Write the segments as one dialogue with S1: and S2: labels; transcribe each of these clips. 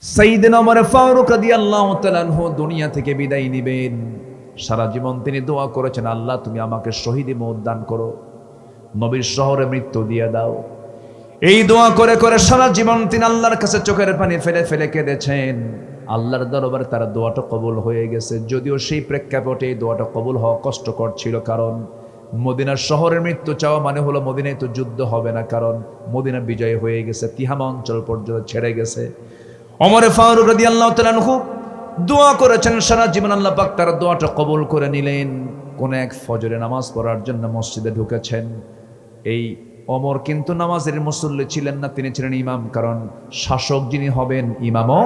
S1: সাইয়েদনা ওমর ফারুক রাদিয়াল্লাহু তাআলা আনহু দুনিয়া থেকে বিদায় নেবেন। সারা জীবন তিনি দোয়া করেছেন, আল্লাহ তুমি আমাকে শহীদি মওত দান করো, নবীর শহরে মৃত্যু দিয়ে দাও। এই দোয়া করে করে সারা জীবন তিনি আল্লাহর কাছে চোখের পানি ফেলে ফেলে কেঁদেছেন। আল্লাহর দরবারে তার দোয়াটা কবুল হয়ে গেছে, যদিও সেই প্রেক্ষাপটে এই দোয়াটা কবুল হওয়া কষ্টকর ছিল। কারণ মদিনার শহরের মৃত্যু চাওয়া মানে হলো মদিনায় তো যুদ্ধ হবে না, কারণ মদিনা বিজয় হয়ে গেছে, তিহামা অঞ্চল পর্যন্ত ছেড়ে গেছে। ওমর ফারুক রাদিয়াল্লাহু তাআলা আনহু দোয়া করেছেন সারা জীবন, আল্লাহ পাক তার দোয়াটা কবুল করে নিলেন। কোন এক ফজরে নামাজ পড়ার জন্য মসজিদে ঢুকেছেন। এই ওমর কিন্তু নামাজের মুসল্লি ছিলেন না, তিনি ছিলেন ইমাম। কারণ শাসক যিনি হবেন ইমামও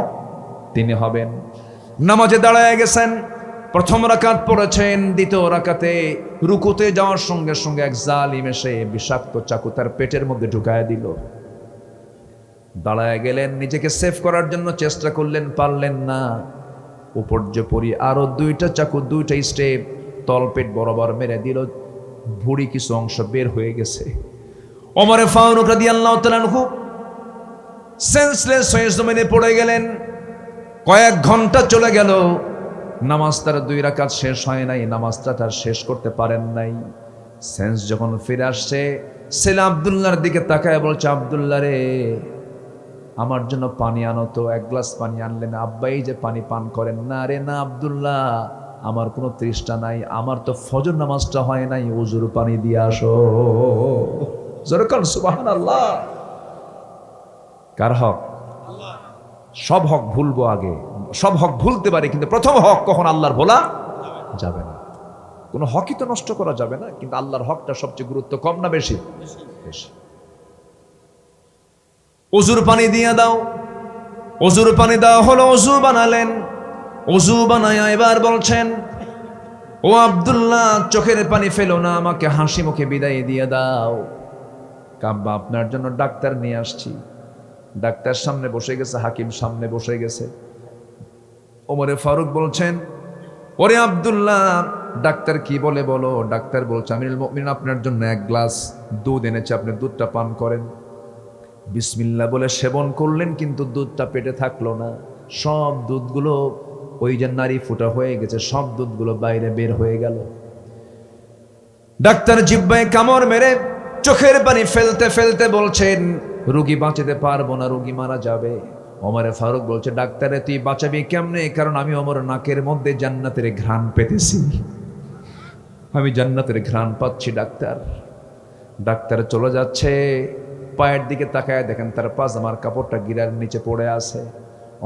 S1: তিনি হবেন। নামাজে দাঁড়ায় গেছেন, প্রথম রাকাত পড়েছেন, দ্বিতীয় রাকাতে রুকুতে যাওয়ার সঙ্গে সঙ্গে এক জালিম এসে বিষাক্ত চাকু তার পেটের মধ্যে ঢুকায় দিল। দাঁড়ায় গেলেন, নিজেকে সেভ করার জন্য চেষ্টা করলেন, পারলেন না। উপর্যপরি আরো দুইটা চাকু, দুইটা স্টেপ তলপেট বরাবর মেরে দিল, ভুঁড়ি কিছু অংশ বের হয়ে গেছে। ওমর ফারুক রাদিয়াল্লাহু তাআলা আনহু সেন্সলেস হয়ে জমিনে পড়ে গেলেন। কয়েক ঘন্টা চলে গেল, নামাজ তার 2 রাকাত শেষ হয় নাই, নামাজটা তার শেষ করতে পারেন নাই। সেন্স যখন ফিরে আসছে, ছেলে আব্দুল্লাহর দিকে তাকায় বলছে, আব্দুল্লাহ রে, আমার জন্য পানি আনো তো। 1 গ্লাস পানি আনলেন। আব্বা এই যে পানি পান করেন না। রে না আব্দুল্লাহ, আমার কোনো তৃষ্ণা নাই, আমার তো ফজর নামাজটা হয় নাই, ওযুর পানি দিয়ে আসো। জোরে বল সুবহানাল্লাহ। কার হক? সব হক ভুলবো আগে, সব হক ভুলতে পারি, কিন্তু প্রথম হক কখন আল্লাহর ভোলা যাবে না। কোনো হকই তো নষ্ট করা যাবে না, কিন্তু আল্লাহর হকটা সবচেয়ে গুরুত্ব কম না বেশি? বেশি। ওযুর পানি দিয়ে দাও। ওযুর পানি দেওয়া হলো, ওযু বানালেন। ওযু বানায়া এবার বলছেন, ও আব্দুল্লাহ, চোখের পানি ফেলো না, আমাকে হাসি মুখে বিদায় দিয়ে দাও। কাব্বা, আপনার জন্য ডাক্তার নিয়ে আসছি। ডাক্তার সামনে বসে গেছে, হাকিম সামনে বসে গেছে। ওমর ফারুক বলছেন, ওরে আব্দুল্লাহ, ডাক্তার কি বলে বলো। ডাক্তার বলছে, আমিরুল মুমিনিন, আপনার জন্য 1 গ্লাস দুধ এনেছে, আপনি দুধটা পান করেন। বিসমিল্লাহ বলে সেবন করলেন, কিন্তু দুধটা পেটে থাকলো না। সব দুধগুলো ওই যে নারী ফুটা হয়ে গেছে, সব দুধগুলো বাইরে বের হয়ে গেল। ডাক্তার জিহ্বায় কামড় মেরে চোখের পানি ফেলতে ফেলতে বলছেন, রোগী বাঁচাতে পারবো না, রোগী মারা যাবে। ওমর ফারুক বলছে, ডাক্তারে তুই বাঁচাবি কেমনে? কারণ আমি ওমর নাকের মধ্যে জান্নাতের ঘ্রাণ পেতেছি, আমি জান্নাতের ঘ্রাণ পাচ্ছি। ডাক্তার চলে যাচ্ছে, পায়ের দিকে তাকায় দেখেন তার পাজামার কাপড়টা গিরার নিচে পড়ে আছে।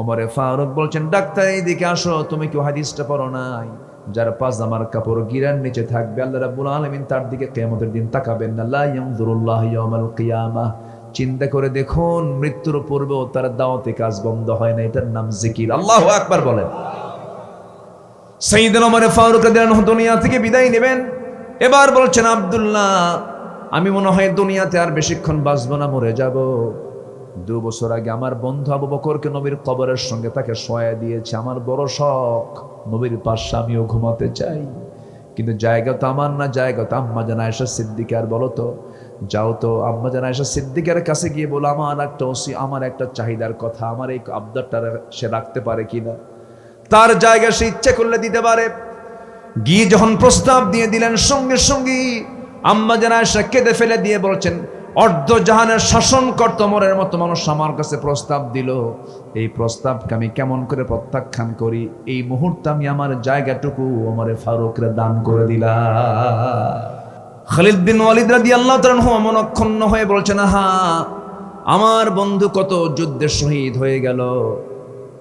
S1: ওমর ফারুক বলছেন, ডাক্তার এইদিকে আসো, তুমি কি হাদিসটা পড়ো নাই? যার পাজামার কাপড় গিরার নিচে থাকবে, আল্লাহ রাব্বুল আলামিন তার দিকে কিয়ামতের দিন তাকাবেন না। লা ইয়ানজুরুল্লাহু ইয়াওমাল কিয়ামাহ। চিন্তা করে দেখুন, মৃত্যুর পূর্বেও তার দাওয়াতি কাজ বন্ধ হয় না। এটার নাম জিকির। আল্লাহু আকবার বলেন। সাইয়েদনা ওমর ফারুক রাদিয়াল্লাহু আনহু দুনিয়া থেকে বিদায় নেবেন। এবার বলছেন, আব্দুল্লাহ, আমি মনে হয় দুনিয়াতে আর বেশিক্ষণ বাঁচব না, মরে যাব। 2 বছর আগে আমার বন্ধু আবু বকরকে নবীর কবরের সঙ্গে তাকে শোয়া দিয়েছে। আমার বড় শখ, নবীর পাশে আমিও ঘুমাতে চাই, কিন্তু জায়গা তো আমার না, জায়গা তো আম্মা জান আয়েশা সিদ্দিকার। বলো তো, যাও তো আম্মা জান আয়েশা সিদ্দিকার কাছে গিয়ে বলো, আমার একটা চাহিদার কথা, আমার এই আবদারটা সে রাখতে পারে কিনা। তার জায়গা সে ইচ্ছে করলে দিতে পারে। গিয়ে যখন প্রস্তাব দিয়ে দিলেন, সঙ্গে সঙ্গে আম্মা জান আয়েশা কেঁদে ফেলে দিয়ে বলছেন, অর্ধ জাহানের শাসনকর্তা ওমরের মতো মানুষ আমার কাছে প্রস্তাব দিল, এই প্রস্তাবকে আমি কেমন করে প্রত্যাখ্যান করি? এই মুহূর্তে আমি আমার জায়গাটুকু ওমর ফারুকরে দান করে দিলাম। খালিদ বিন ওয়ালিদ রাদিয়াল্লাহু তাআলা আনহু মনক্ষুণ্ণ হয়ে বলছেন, হ্যাঁ, আমার বন্ধু কত যুদ্ধে শহীদ হয়ে গেল,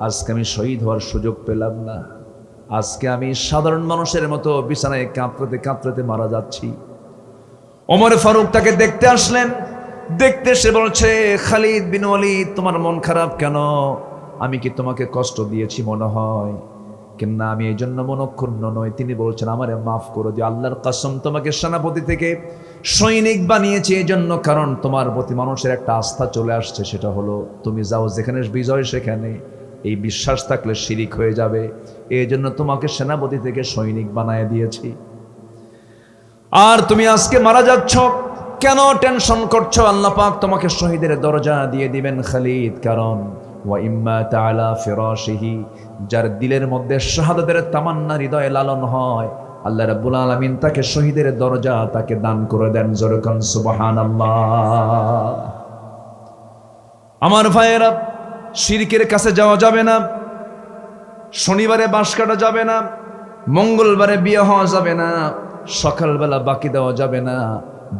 S1: আজকে আমি শহীদ হওয়ার সুযোগ পেলাম না। আজকে আমি সাধারণ মানুষের মতো বিছানায় কাঁপতে কাঁপতে মারা যাচ্ছি। ওমর ফারুক তাকে দেখতে আসলেন। দেখতে সে বলছে, খালিদ বিন ওয়ালিদ, তোমার মন খারাপ কেন? আমি কি তোমাকে কষ্ট দিয়েছি মনে হয়? কিনা আমি এই জন্য মনক্ষুণ্ণ নই। তিনি বলছেন, আমারে মাফ করে দিও। আল্লাহর কসম, তোমাকে সেনাপতি থেকে সৈনিক বানিয়েছি এই জন্য, কারণ তোমার প্রতি মানুষের একটা আস্থা চলে আসছে। সেটা হলো, তুমি যাও যেখানে বিজয় সেখানে, এই বিশ্বাস থাকলে শিরিক হয়ে যাবে। এই জন্য তোমাকে সেনাপতি থেকে সৈনিক বানায় দিয়েছি। আর তুমি আজকে মারা যাচ্ছ, কেন টেনশন করছো? আল্লাহ পাক তোমাকে শহীদের দরজা দিয়ে দিবেন খালিদ, কারণ ওয়া ইম্মাতা আলা ফিরাশিহি, যার দিলের মধ্যে শাহাদাতের তামান্না হৃদয়ে লালন হয়, আল্লাহ রাব্বুল আলামিন তাকে শহীদের দরজা তাকে দান করে দেন। জোরে কোন সুবহানাল্লাহ। আমার ভাইয়েরা, শিরকের কাছে যাওয়া যাবে না, শনিবারে বাঁশ কাটা যাবে না, মঙ্গলবারে বিয়ে হওয়া যাবে না, সকালবেলা বাকি দেওয়া যাবে না,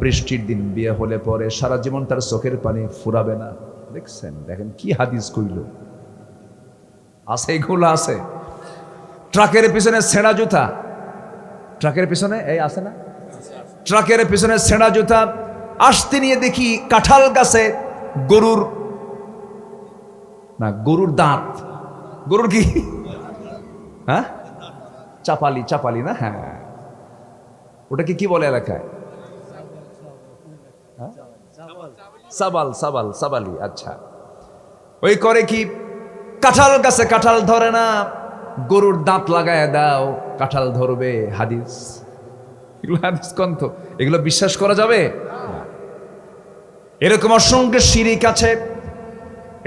S1: বৃষ্টির দিন বিয়ে হলে পরে সারা জীবন তার চোখের পানি ফুরাবে না। দেখছেন, দেখেন কি হাদিস কইল, আছে এগুলো আছে। ট্রাকের পিছনে ছেঁড়া জুতা, ট্রাকের পিছনে এই আছে না, ট্রাকের পিছনে ছেঁড়া জুতা, আসতে নিয়ে দেখি কাঁঠাল গাছে গরুর না, গরুর দাঁত, গরুর কি, হ্যাঁ চাপালি, চাপালি না, হ্যাঁ ওটাকে কি বলে এলাকায়, সাবাল, সাবাল, সাবালি। আচ্ছা, ওই করে কি, কাঁঠাল গাছে কাঁঠাল ধরে না, গরুর দাঁত লাগায় দাও কাঁঠাল ধরবে। হাদিস, এগুলো হাদিস কন্থ, এগুলো বিশ্বাস করা যাবে? এরকম অসংখ্য শিরিক আছে,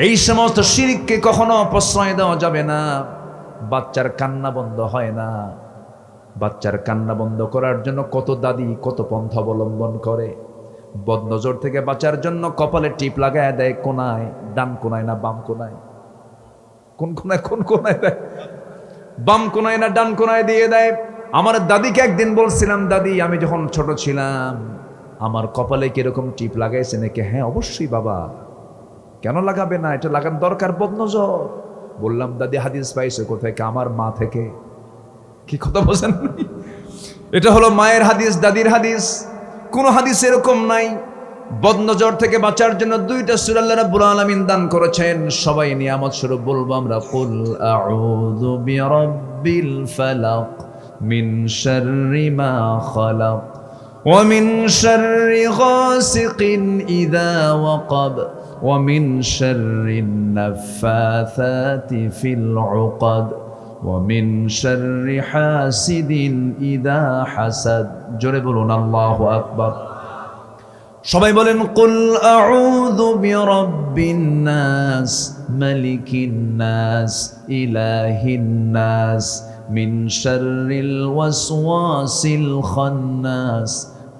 S1: এই সমস্ত শিরিককে কখনো প্রশ্রয় দেওয়া যাবে না। বাচ্চার কান্না বন্ধ হয় না, বাচ্চার কান্না বন্ধ করার জন্য কত দাদি কত পন্থা অবলম্বন করে। বদনজর থেকে বাঁচার জন্য কপালে টিপ লাগায় দেয়, কোনায়, ডান কোনায় না বাম কোনায়, কোন কোনায়, কোন কোনায় দেয়, বাম কোনায় না ডান কোনায় দিয়ে দেয়। আমার দাদিকে একদিন বলছিলাম, দাদি আমি যখন ছোট ছিলাম আমার কপালে কিরকম টিপ লাগাইছে নাকি? হ্যাঁ অবশ্যই বাবা, কেন লাগাবে না, এটা লাগার দরকার, বদনজর। বললাম, দাদি হাদিস পাইছে কোথায়? আমার মা থেকে। কি কথা বলছেন? এটা হলো মায়ের হাদিস, দাদির হাদিস, কোন হাদিস এরকম নাই। বদনজর থেকে বাঁচার জন্য দুইটা সূরা আল্লাহ রাব্বুল আলামিন দান করেছেন, সবাই নিয়ামত স্বরূপ বলবো আমরা, কুল আউযু বিরাব্বিল ফালাক মিন শাররি মা খালাক ওয়া মিন শাররি গাসিকিন ইযা ওয়াকাব ওয়া মিন শাররিন নাফাসাতি ফিল উকাদ ওয়া মিন শাররি হাসিদিন ইযা হাসাদ। জোরে বলুন আল্লাহু আকবার। সবাই বলেন, কুল আউযু বিরাব্বিন নাস মালিকিন নাস ইলাহিন নাস মিন শাররিল ওয়াসওয়াসিল খান্নাস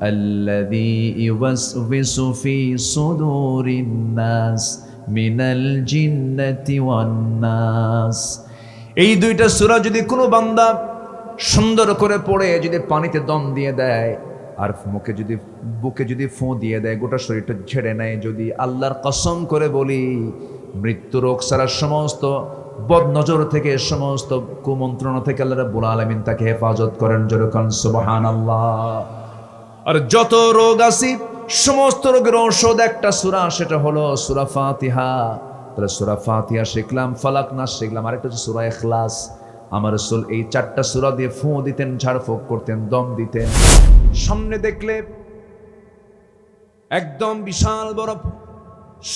S1: আল্লাযী ইউওয়াসওয়িসু ফি সুদুরিন নাস মিনাল জিন্নাতি ওয়ান নাস। এই দুইটা সূরা যদি কোনো বান্দা সুন্দর করে পড়ে যদি পানিতে দম দিয়ে দেয় আর বুকে যদি ফু দিয়ে দেয়, গোটা শরীরটা ঝেড়ে নেয়, যদি আল্লাহর কসম করে বলি, মৃত্যু রোগ ছাড়া সমস্ত বদনজর থেকে, সমস্ত কুমন্ত্রণা থেকে আল্লাহ রাব্বুল আলামিন তাকে হেফাজত করেন। যেরকম সুবহানাল্লাহ। আর যত রোগ আছে সমস্ত রোগের ঔষধ একটা সূরা, সেটা হলো সূরা ফাতিহা। তাহলে সূরা ফাতিহা শিখলাম, ফালাক নাস শিখলাম, আরেকটা হচ্ছে সূরা ইখলাস। আমার রাসূল এই চারটা সূরা দিয়ে ফু দিতেন, ঝাড়ফুঁক করতেন, দম দিতেন। সামনে দেখলে একদম বিশাল বড়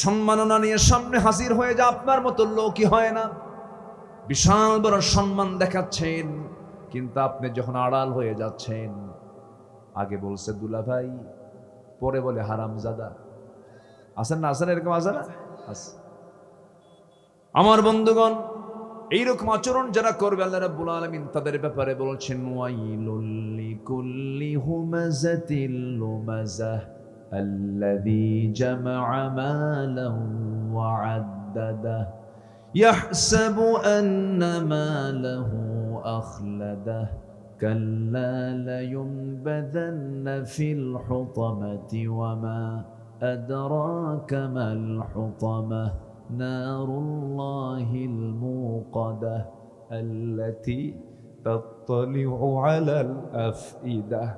S1: সম্মাননা নিয়ে সামনে হাজির হয়ে যা, আপনার মতো লোকই হয় না, বিশাল বড় সম্মান দেখাচ্ছেন, কিন্তু আপনি যখন আড়াল হয়ে যাচ্ছেন, আগে বলছে দুলা ভাই, পরে বলে হারামজাদা। আছেন না, আছেন এরকম, আছে না? আমার বন্ধুগণ, এইরকম আচরণ যারা করবে আল্লাহ রাব্বুল আলামিন তাদের ব্যাপারে বলছেন, ওয়াইলুল লিকুল্লি হুমাযাতিল লুমাযাহ আল্লাযী জামাআ মালান ওয়া আদ্দাদাহ ইয়াহসাবু আন্না মালাহু আখলাদাহ কাল্লা লায়ুনবাযান্না ফিল হুতামাতি ওয়া মা আদরাকা মাল হুতামাহ নারুল্লাহিল মুকাদাহ আল্লাতী তাত্তালিউ আলাল আফইদাহ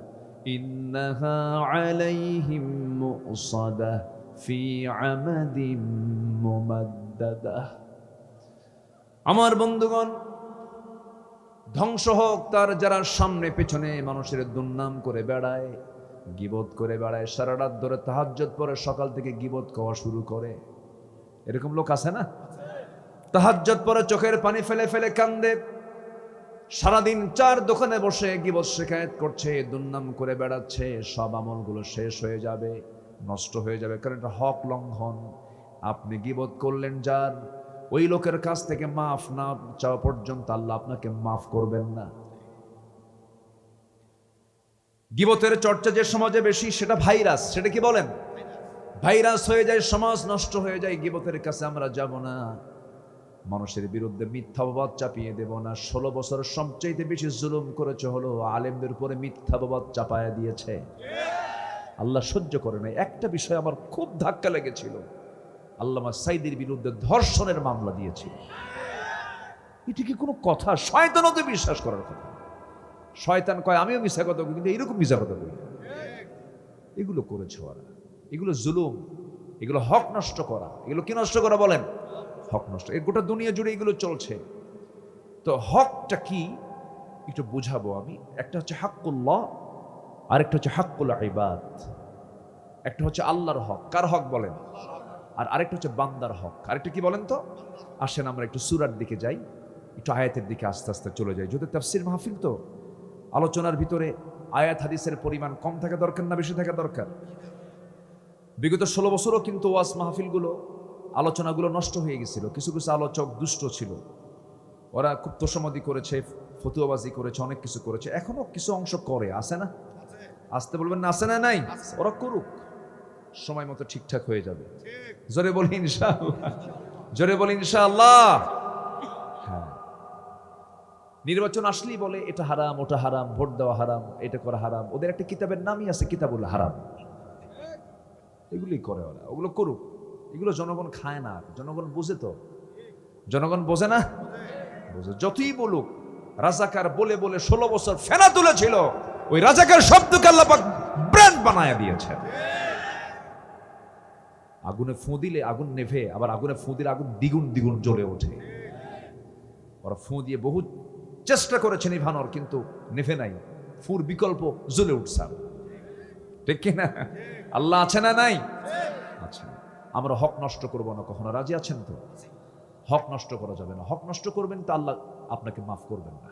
S1: ইন্নাহা আলাইহিম মুসাদাহ ফি আমাদিম মুমাদ্দাদাহ। আমার বন্ধুগণ, ধ্বংস হোক তার যারা সামনে পেছনে মানুষের দুর্নাম করে বেড়ায়, গীবত করে বেড়ায়, সারা রাত ধরে তাহাজ্জুদ পড়ে সকাল থেকে গীবত খাওয়া শুরু করে। এরকম লোক আছে না? তাহাজ্জুদ পরে চোখের পানি ফেলে ফেলে কান্দে, সারাদিন চার দোকানে বসে গীবত শিকায়েত করছে, দুর্নাম করে বেড়াচ্ছে। সব আমলগুলো শেষ হয়ে যাবে, নষ্ট হয়ে যাবে, কারণ এটা হক লঙ্ঘন। আপনি গীবত করলেন যার, ওই লোকের কাছ থেকে মাফ না চাওয়া পর্যন্ত আল্লাহ আপনাকে মাফ করবেন না। গীবতের চর্চা যে সমাজে বেশি, সেটা ভাইরাস। সেটা কি বলেন? ভাইরাস হয়ে যায়, সমাজ নষ্ট হয়ে যায়। গীবতের কাছে আমরা যাব না, মানুষের বিরুদ্ধে মিথ্যা অপবাদ চাপিয়ে দেব না। 16 বছর সবচাইতে বেশি জুলুম করেছে হলো আলেমদের উপরে মিথ্যা অপবাদ চাপায়া দিয়েছে। আল্লাহ সহ্য করে নাই। একটা বিষয় আমার খুব ধাক্কা লেগেছিল, আল্লামা সাইদির বিরুদ্ধে ধর্ষণের মামলা দিয়েছিল। এটা কি কোনো কথা? শয়তানও তো বিশ্বাস করার কথা। শয়তান কয় আমিও মিথ্যা কথা বলি, কিন্তু এইরকম মিথ্যা কথা বলি। এগুলো করেছে ওরা, এগুলো জুলুম, এগুলো হক নষ্ট করা। এগুলো কি নষ্ট করা বলেন? হক নষ্ট। এই গোটা দুনিয়া জুড়ে এগুলো চলছে। তো হকটা কি একটু বুঝাবো আমি। একটা হচ্ছে হাক্কুল্লাহ, আরেকটা হচ্ছে হাক্কুল ইবাদ। একটা হচ্ছে আল্লাহর হক। কার হক বলেন? আর আরেকটা হচ্ছে বান্দার হক। আরেকটা কি বলেন তো? আসেন আমরা একটু সূরার দিকে যাই, একটু আয়াতের দিকে আস্তে আস্তে চলে যাই। যদি তাফসীর মাহফিল তো আলোচনার ভিতরে আয়াত হাদিসের পরিমাণ কম থাকা দরকার না বেশি থাকা দরকার? বিগত 16 বছরও কিন্তু ওয়াজ মাহফিলগুলো, আলোচনাগুলো নষ্ট হয়ে গেছিল। কিছু কিছু আলোচক দুষ্ট ছিল, ওরা খুব তোষামদি করেছে, ফতুয়াবাজি করেছে, অনেক কিছু করেছে। এখনো কিছু অংশ করে, আছে না? আসতে বলবেন না, আছে না? নাই, ওরা করুক, সময় মতো ঠিকঠাক হয়ে যাবে। জোরে বলি ইনশাআল্লাহ, জোরে বলি ইনশাআল্লাহ। হ্যাঁ, নির্বাচন আসলেই বলে এটা হারাম, ওটা হারাম, ভোট দেওয়া হারাম, এটা করা হারাম। ওদের একটা কিতাবের নামই আছে কিতাবুল হারাম। এগুলি করে ওরা, ওগুলো করুক। এগুলো জনগণ খায় না, জনগণ বুঝে তো। জনগণ বোঝে না? বুঝে। যতই বলুক, রাজাকার বলে বলে 16 বছর ফেনা তুলেছিল, ওই রাজাকার শব্দকে আল্লাহ পাক ব্র্যান্ড বানায়া দিয়েছে। আগুনে ফু দিলে আগুন নেভে, আবার আগুনে ফু দিলে আগুন দ্বিগুণ দ্বিগুণ জ্বলে ওঠে। ওরা ফু দিয়ে বহু চেষ্টা করেছে নিভানোর, কিন্তু নেভে নাই। ফুর বিকল্প জ্বলে উঠছে। ঠিক কিনা? আল্লাহ আছে না নাই? আচ্ছা, আমরা হক নষ্ট করব না কখনো। রাজি আছেন তো? হক নষ্ট করা যাবে না। হক নষ্ট করবেন তো আল্লাহ আপনাকে মাফ করবেন না।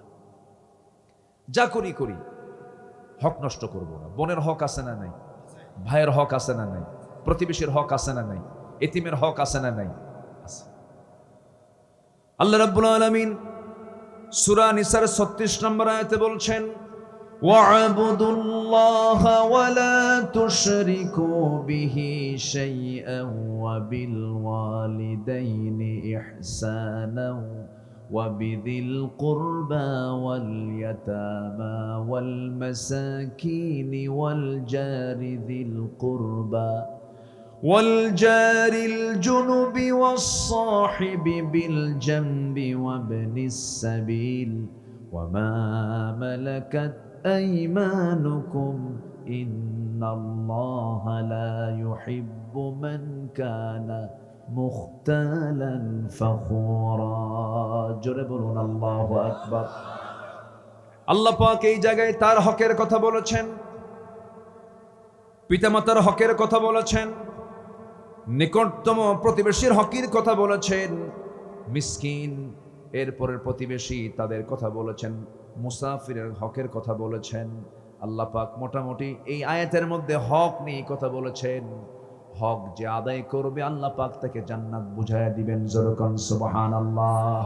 S1: যা করি করি, হক নষ্ট করব না। বোনের হক আছে না নাই? ভাইয়ের হক আছে না নাই? প্রতিবেশীর হক আছে না নাই? এতিমের হক আছে না নাই? আছে। আল্লাহ রাব্বুল আলামিন সূরা নিসার 36 নম্বর আয়াতে বলছেন, وَاعْبُدُوا اللَّهَ وَلَا تُشْرِكُوا بِهِ شَيْئًا وَبِالْوَالِدَيْنِ إِحْسَانًا وَبِذِي الْقُرْبَى وَالْيَتَامَى وَالْمَسَاكِينِ وَالْجَارِ ذِي الْقُرْبَى والجار الجنب والصاحب بالجنب وابن السبيل وما ملكت أيمانكم إن الله لا يحب من كان مختالا فخورا জোরে বলুন আল্লাহু আকবার। আল্লাহ পাক এই জায়গায় তার হকের কথা বলেছেন, পিতামাতার হকের কথা বলেছেন, নিকটতম প্রতিবেশীর হকের কথা বলেছেন, মিসকিন এরপরের প্রতিবেশী তাদের কথা বলেছেন, মুসাফিরের হকের কথা বলেছেন। আল্লাহ পাক মোটামুটি এই আয়াতের মধ্যে হক নিয়ে কথা বলেছেন। হক যে আদায় করবে আল্লাহ পাক তাকে জান্নাত বুঝায়া দিবেন। জোরকান সুবহানাল্লাহ।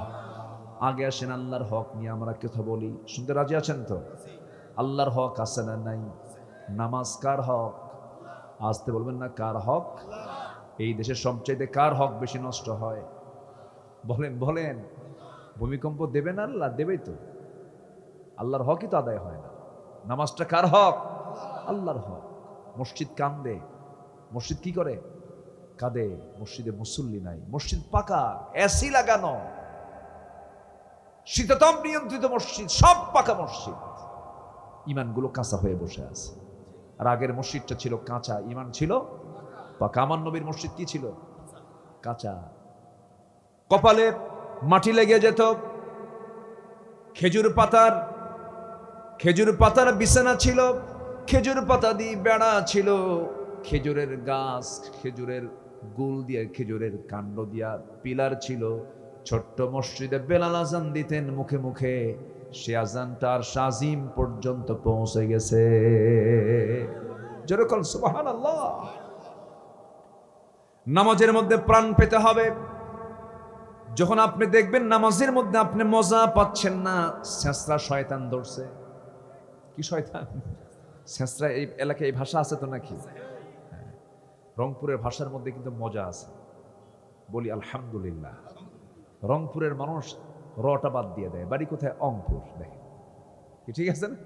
S1: আগে আসেন আল্লাহর হক নিয়ে আমরা কথা বলি। শুনতে রাজি আছেন তো? আল্লাহর হক আছে না নাই? নামাজ কার হক? আসতে বলবেন না, কার হক? এই দেশের সবচাইতে কার হক বেশি নষ্ট হয়? বলেন বলেন। ভূমিকম্প দেবে না আল্লাহ? দেবেই তো। আল্লাহর হকই তো আদায় হয় না। নামাজটা কার হক? আল্লাহর হক। মসজিদ কান্দে, মসজিদ কি করে? কাঁদে। মসজিদে মুসল্লি নাই, মসজিদ পাকা, এসি লাগানো, শীতাতপ নিয়ন্ত্রিত মসজিদ, সব পাকা মসজিদ। ইমানগুলো কাঁচা হয়ে বসে আছে। আর আগের মসজিদটা ছিল কাঁচা, ইমান ছিল পাকা। আমার নবীর মসজিদ কি ছিল? কাঁচা। কপালে মাটি লেগে যেত। খেজুর পাতার বিছানা ছিল, খেজুর পাতা দিয়ে বেড়া ছিল, খেজুরের গাছ, খেজুরের গুল দিয়ে, খেজুরের কাণ্ড দিয়া পিলার ছিল। ছোট্ট মসজিদে বেলাল আজান দিতেন মুখে মুখে, সে আজানটা আর শাজিম পর্যন্ত পৌঁছে গেছে। যেরকম সুবহানাল্লাহ। নামাজের মধ্যে প্রাণ পেতে হবে। যখন আপনি দেখবেন নামাজের মধ্যে আপনি মজা পাচ্ছেন না, ছেঁচড়া শয়তান ধরছে। কি শয়তান? ছেঁচড়া এই এলাকায় এই ভাষা আছে তো নাকি? রংপুরের ভাষার মধ্যে কিন্তু মজা আছে, বলি আলহামদুলিল্লাহ। রংপুরের মানুষ রটা বাদ দিয়ে দেয়। বাড়ি কোথায়? অংপুর। দেখেন কি ঠিক আছে না?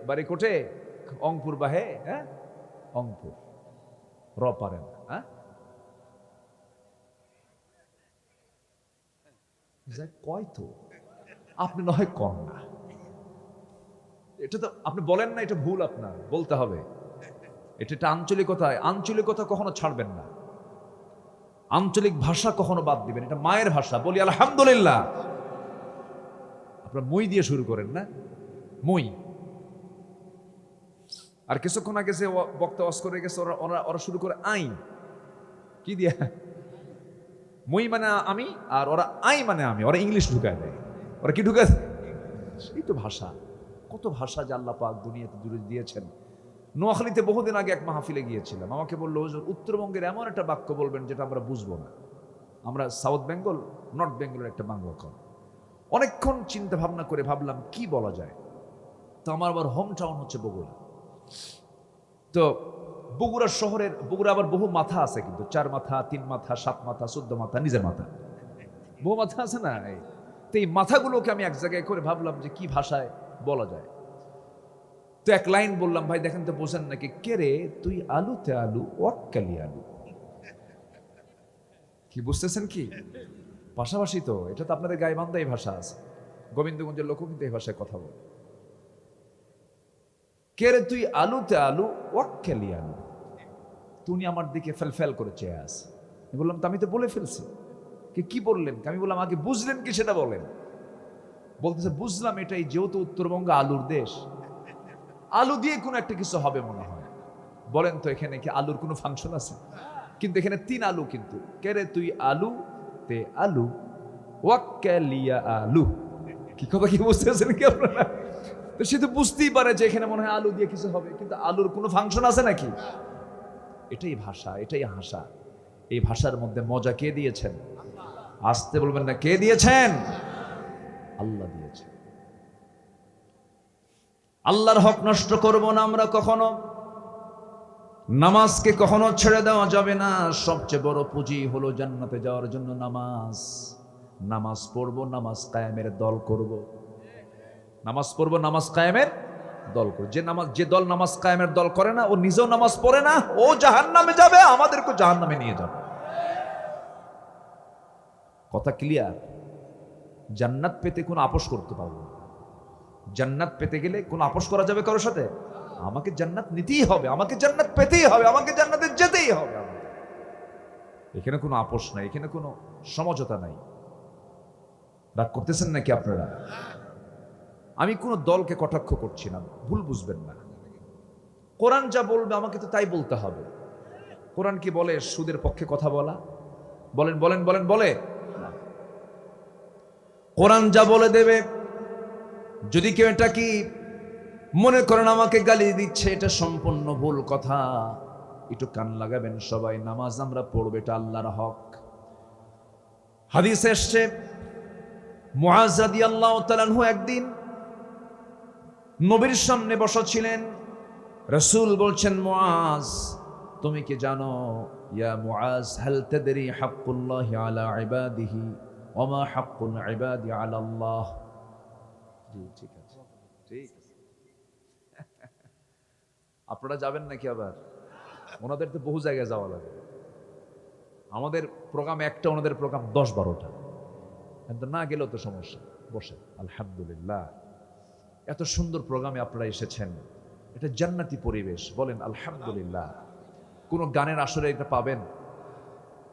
S1: বাড়ি কোটে? অংপুর বাহে, হ্যাঁ অংপুর। র পারে না, হ্যাঁ কয় তো আপনি নয় কম না, এটা তো আপনি বলেন না, এটা ভুল, আপনার বলতে হবে। এটা আঞ্চলিকতায়, আঞ্চলিকতা কখনো ছাড়বেন না, আঞ্চলিক ভাষা কখনো বাদ দিবেন। এটা মায়ের ভাষা, বলি আলহামদুলিল্লাহ। আপনার মই দিয়ে শুরু করেন না, মই। আর কিছুক্ষণ আগে যে বক্তা ওয়াজ করে গেছে ওরা শুরু করে আই। কি দিয়া? মই মানে আমি, আর ওরা আই মানে আমি। ওরা ইংলিশ ঢুকায় দেয়। ওরা কি ঢুকায় দেয়? এই তো ভাষা। কত ভাষা যে আল্লাহ পাক দুনিয়াতে জুড়ে দিয়েছেন। নোয়াখালীতে বহুদিন আগে এক মাহফিলে গিয়েছিলাম। আমাকে বললো, হুজুর উত্তরবঙ্গের এমন একটা বাক্য বলবেন যেটা আমরা বুঝবো না। আমরা সাউথ বেঙ্গল, নর্থ বেঙ্গলের একটা বাংলা কর। অনেকক্ষণ চিন্তা ভাবনা করে ভাবলাম কি বলা যায়। তো আমার আবার হোম টাউন হচ্ছে বগুড়া। তো বগুড়া শহরের, বগুড়া আবার বহু মাথা আছে কিন্তু, 4 মাথা, 3 মাথা, 7 মাথা, 14 মাথা, নিজের মাথা, বহু মাথা আছে না। তো এই মাথাগুলোকে আমি এক জায়গায় করে ভাবলাম যে কি ভাষায় বলা যায়। তো এক লাইন বললাম, ভাই দেখেন তো বোঝেন নাকি? কে রে তুই আলুতে আলু, ওয়াক্কালি আলু। কি বুঝতেছেন কি? পাশাপাশি তো এটা তো আপনাদের গাইবান্ধা এই ভাষা আছে, গোবিন্দগঞ্জের লোকও কিন্তু এই ভাষায় কথা বলে। কে রে তুই আলুতে আলু, ওয়াক্কালি আলু। তুমি আমার দিকে ফেল করে চেয়ে আস। বললাম তো আমি তো বলে ফেলছি। কি বললেন? আমি বললাম আগে বুঝলেন কি সেটা বলেন। বলতেছে বুঝলাম এটাই, যেহেতু উত্তরবঙ্গ আলুর দেশ, আলু দিয়ে কোনো একটা কিছু হবে মনে হয়। বলেন তো এখানে কি আলুর কোনো ফাংশন আছে? কিন্তু এখানে 3 আলু কিন্তু। কেরে তুই আলু তে আলু, ওয়াক্কালিয়া আলু। কি কথা কি বুঝতেছেন কি আপনারা? তো সে তো বুঝতেই পারে যে এখানে মনে হয় আলু দিয়ে কিছু হবে, কিন্তু আলুর কোনো ফাংশন আছে নাকি? এটাই ভাষা, এটাই ভাষা। এই ভাষার মধ্যে মজা কে দিয়েছেন? আসতে বলবেন না, কে দিয়েছেন? আল্লাহ দিয়েছেন। আল্লাহর হক নষ্ট করব না আমরা কখনো। নামাজকে কখনো ছেড়ে দেওয়া যাবে না। সবচেয়ে বড় পুঁজি হলো জান্নাতে যাওয়ার জন্য নামাজ। নামাজ পড়বো, নামাজ কায়েমের দল করব। নামাজ পড়বো, নামাজ কায়েমের দল করব। যে দল নামাজ কায়েমের দল করে না, ও নিজেও নামাজ পড়ে না, ও জাহান্নামে যাবে, আমাদেরকে জাহান্নামে নিয়ে যাবে। কথা ক্লিয়ার? জান্নাত পেতে কোনো আপোষ করতে পারবো না। জান্নাত পেতে গেলে কোনো আপোষ করা যাবে কারোর সাথে? আমাকে জান্নাত নিতেই হবে, আমাকে জান্নাত পেতেই হবে, আমাকে জান্নাতে যেতেই হবে। এখানে কোনো আপোষ নাই, এখানে কোনো সমঝোতা নাই। রাগ করতেছেন নাকি আপনারা? আমি কোনো দলকে কটাক্ষ করছি না, ভুল বুঝবেন না। কোরআন যা বলবে আমাকে তো তাই বলতে হবে। কোরআন কি বলে সুদের পক্ষে কথা বলা? বলেন বলেন বলেন, বলে? কোরআন যা বলে দেবে। যদি কেউ এটা কি মনে করেন আমাকে গালি দিচ্ছে, এটা সম্পূর্ণ ভুল কথা। একটু কান লাগাবেন সবাই। নামাজ আমরা পড়বো, এটা আল্লাহর হক। হাদিস এসছে, মুআজ রাদিয়াল্লাহু তাআলা আনহু একদিন নবীর সামনে বসা ছিলেন। রাসূল বলছেন, মুআজ তুমি কি জানো, ইয়া মুআজ হাল তাদরি হাক্কুল্লাহি আলা ইবাদিহি ওয়া মা হাক্কুল ইবাদি আলা আল্লাহ? জি ঠিক আছে, ঠিক আছে। আপনারা যাবেন নাকি আবার? ওনাদের তো বহু জায়গায় যাওয়া লাগে। আমাদের প্রোগ্রাম একটা, ওনাদের প্রোগ্রাম 10-12টা। কিন্তু না গেলেও তো সমস্যা। বসে আলহামদুলিল্লাহ, এত সুন্দর প্রোগ্রামে আপনারা এসেছেন। এটা জান্নাতি পরিবেশ, বলেন আলহামদুলিল্লাহ। কোনো গানের আসরে এটা পাবেন?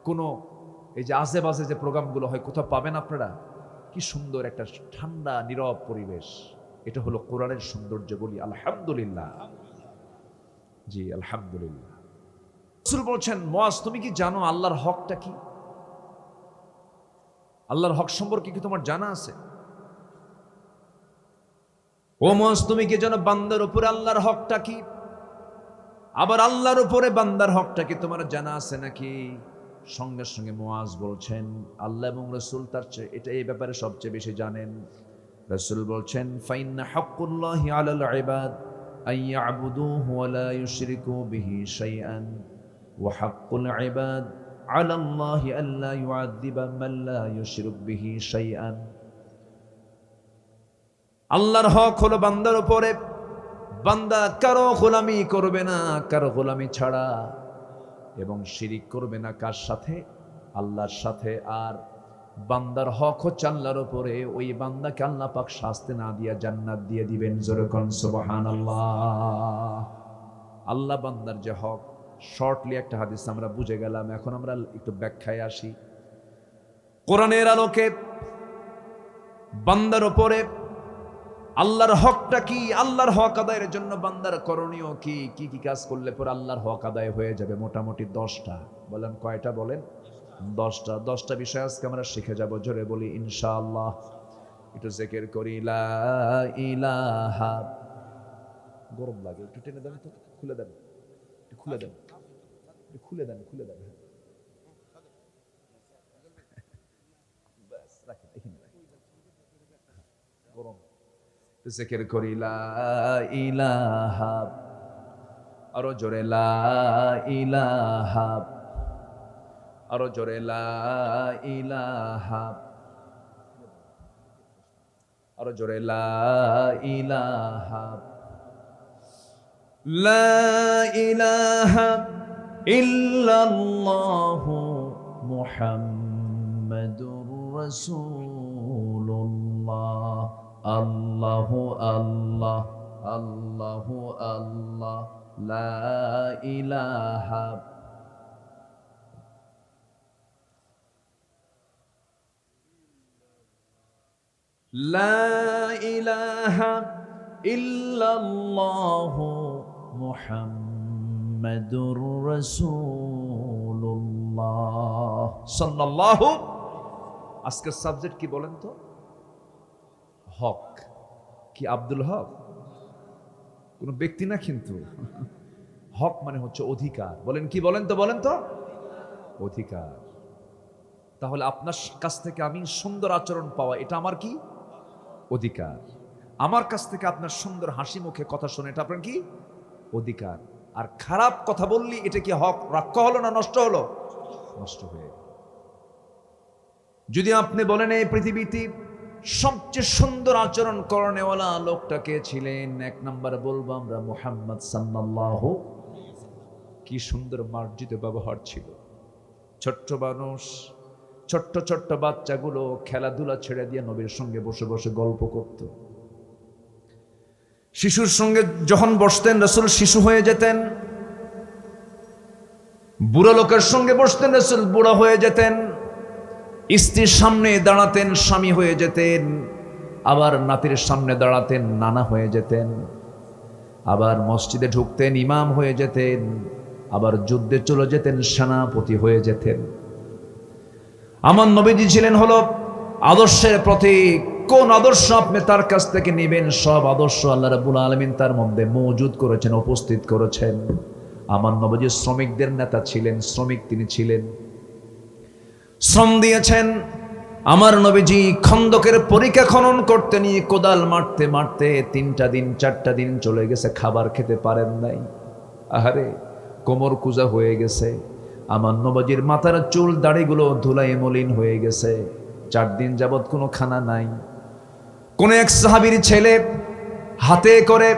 S1: কোনো এই যে আজে বাজে যে প্রোগ্রামগুলো হয়, কোথাও পাবেন আপনারা? কি সুন্দর একটা ঠান্ডা নীরব পরিবেশ। এটা হলো কোরআনের সৌন্দর্য, বলি আলহামদুলিল্লাহ। জি আলহামদুলিল্লাহ। রাসূল বলছেন, মুআজ তুমি কি জানো আল্লাহর হকটা কি? আল্লাহর হক সম্পর্কে কি তোমার জানা আছে? ও মুআজ তুমি কি জানো বান্দার উপরে আল্লাহর হকটা কি? আবার আল্লাহর উপরে বান্দার হকটা কি তোমার জানা আছে নাকি? সঙ্গে সঙ্গে মুআজ বলছেন, আল্লাহ এবং রাসূল তার চেয়ে এটা এই ব্যাপারে সবচেয়ে বেশি জানেন। রাসূল বলছেন, ফাইন্না হাক্কুল্লাহি আলাল ইবাদ আন ইয়াবুদুহু ওয়া লা ইউশরিকু বিহি শাইআন ওয়া হাক্কুল ইবাদ আলাল্লাহি আল্লা ইউআযিবা মান লা ইউশরিক বিহি শাইআন। আল্লাহর হক হলো বান্দার উপরে, বান্দা কারো গোলামি করবে না কারো গোলামি ছাড়া, এবং শিরিক করবে না কার সাথে? আল্লাহর সাথে। আর বান্দার হক হচ্ছে আল্লাহর উপরে, ওই বান্দাকে আল্লাহ পাক শাস্তি না দিয়া জান্নাত দিয়ে দিবেন। জোরে কোন সুবহানাল্লাহ। আল্লাহ বান্দার যে হক, শর্টলি একটা হাদিস আমরা বুঝে গেলাম, এখন আমরা একটু ব্যাখ্যায় আসি। কোরআনের আলোকে বান্দার উপরে আল্লাহর হকটা কি, আল্লাহর হক আদায়ের জন্য বান্দার করণীয় কি, কি কি কাজ করলে পরে আল্লাহর হক আদায় হয়ে যাবে? মোটামুটি 10টা। বলেন কয়টা? বলেন 10টা। 10টা বিষয় আজকে আমরা শিখে যাব। জোরে বলি ইনশাআল্লাহ। একটু জিকির করি লা ইলাহা। গরম লাগে, একটু টেনে দেন তো, খুলে দেন, একটু খুলে দেন, একটু খুলে দেন, খুলে দেন। বাস রাখেন এখানে, গরম। জিকির করি লা ইলাহা, আরো জোরে লা ইলাহা, আরো জোরে লা ইলাহা, আরো জোরে লা ইলাহা। লা ইলাহা ইল্লাল্লাহু মুহাম্মাদুর রাসূলুল্লাহ। আল্লাহু আল্লাহ, আল্লাহু আল্লাহ, লা ইলাহা লা ইলাহা ইল্লাল্লাহু মুহাম্মাদুর রাসূলুল্লাহ সাল্লাল্লাহু। আজকের সাবজেক্ট কি বলেন তো? হক। কি আব্দুল হক? কোন ব্যক্তি না কিন্তু। হক মানে হচ্ছে অধিকার। বলেন কি? বলেন তো, বলেন তো। অধিকার। তাহলে আপনার কাছ থেকে আমি সুন্দর আচরণ পাওয়া, এটা আমার কি? অধিকার। আমার কাছ থেকে আপনার সুন্দর হাসি মুখে কথা শুনে, এটা আপনার কি? অধিকার। আর খারাপ কথা বললি এটা কি হক রক্ষা হলো না নষ্ট হলো? নষ্ট হয়ে। যদি আপনি বলেন এই পৃথিবীতে সবচেয়ে সুন্দর আচরণ করনেওয়ালা লোকটা কে ছিলেন, 1 নাম্বার বলবো আমরা মুহাম্মদ সাল্লাল্লাহু। কি সুন্দর মার্জিত ব্যবহার ছিল। ছোট্ট মানুষ, ছোট্ট ছোট্ট বাচ্চাগুলো খেলাধুলা ছেড়ে দিয়ে নবীর সঙ্গে বসে বসে গল্প করত। শিশুর সঙ্গে যখন বসতেন রাসূল শিশু হয়ে যেতেন, বুড়ো লোকের সঙ্গে বসতেন রাসূল বুড়া হয়ে যেতেন, স্ত্রীর সামনে দাঁড়াতেন স্বামী হয়ে যেতেন, আবার নাতির সামনে দাঁড়াতেন নানা হয়ে যেতেন, আবার মসজিদে ঢুকতেন ইমাম হয়ে যেতেন, আবার যুদ্ধে চলে যেতেন সেনাপতি হয়ে যেতেন। আমার নবীজি ছিলেন হলো আদর্শের প্রতীক। কোন আদর্শ আপনি তার কাছ থেকে নেবেন, সব আদর্শ আল্লাহ রাব্বুল আলামিন তার মধ্যে মজুদ করেছেন, উপস্থিত করেছেন। আমার নবীজি শ্রমিকদের নেতা ছিলেন, শ্রমিক তিনি ছিলেন, শ্রম দিয়েছেন। আমার নবীজি খন্দকের পরিখা খনন করতে নিয়ে কোদাল মারতে মারতে 3টা দিন 4টা দিন চলে গেছে, খাবার খেতে পারেন নাই। আহারে, কোমর কুজা হয়ে গেছে। আমার নবীজির মাথার চুল দাড়িগুলো ধুলায় মলিন হয়ে গেছে। 4 দিন যাবত কোনো খানা নাই। কোন এক সাহাবীর ছেলে হাতে করে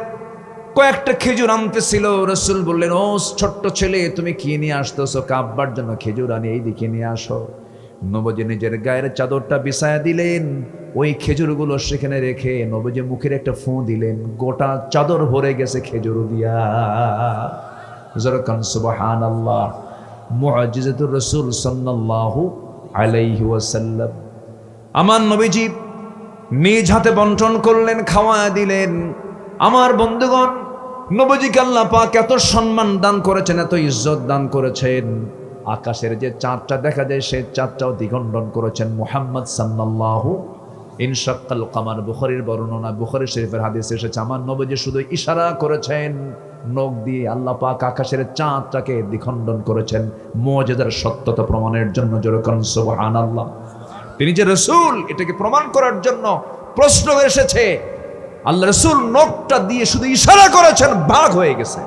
S1: কয়েকটা খেজুর আনতেছিল। রাসূল বললেন, ও ছোট্ট ছেলে, তুমি কি নিয়ে আসতেছো? কাব্বার জন্য খেজুর আনি, এই দিকে নিয়ে আসো। নবীজি নিজের গায়ের চাদরটা বিছায়া দিলেন, ওই খেজুরগুলো সেখানে রেখে নবীজি মুখের একটা ফু দিলেন, গোটা চাদর ভরে গেছে খেজুর দিয়া। সুবহানাল্লাহ। মুআজিজাতুর রাসূল সাল্লাল্লাহু আলাইহি ওয়াসাল্লাম। আমার নবীজি নিজ হাতে বন্টন করলেন, খাওয়া দিলেন। আমার বন্ধুগণ, নবীজিকে আল্লাহ পাক এত সম্মান দান করেছেন, এত ইজ্জত দান করেছেন, আকাশের যে চাঁদটা দেখা যায় সেই চাঁদটাও দ্বিখণ্ডন করেছেন মুহাম্মদ সাল্লাল্লাহু। ইনশাক্কাল কামার, বুখারীর বর্ণনা, বুখারী শরীফের হাদিস এসেছে। আমার নবীজি শুধু ইশারা করেছেন, নখ দিয়ে আল্লাহ পাক আকাশের চাঁদটাকে দ্বিখণ্ডন করেছেন মুআজিজার সত্যতা প্রমাণের জন্য। যেরকম সুবহানাল্লাহ। তিনি যে রাসূল এটাকে প্রমাণ করার জন্য প্রশ্ন এসেছে, আল্লাহ রাসূল নখটা দিয়ে শুধু ইশারা করেছেন, ভাগ হয়ে গেছে।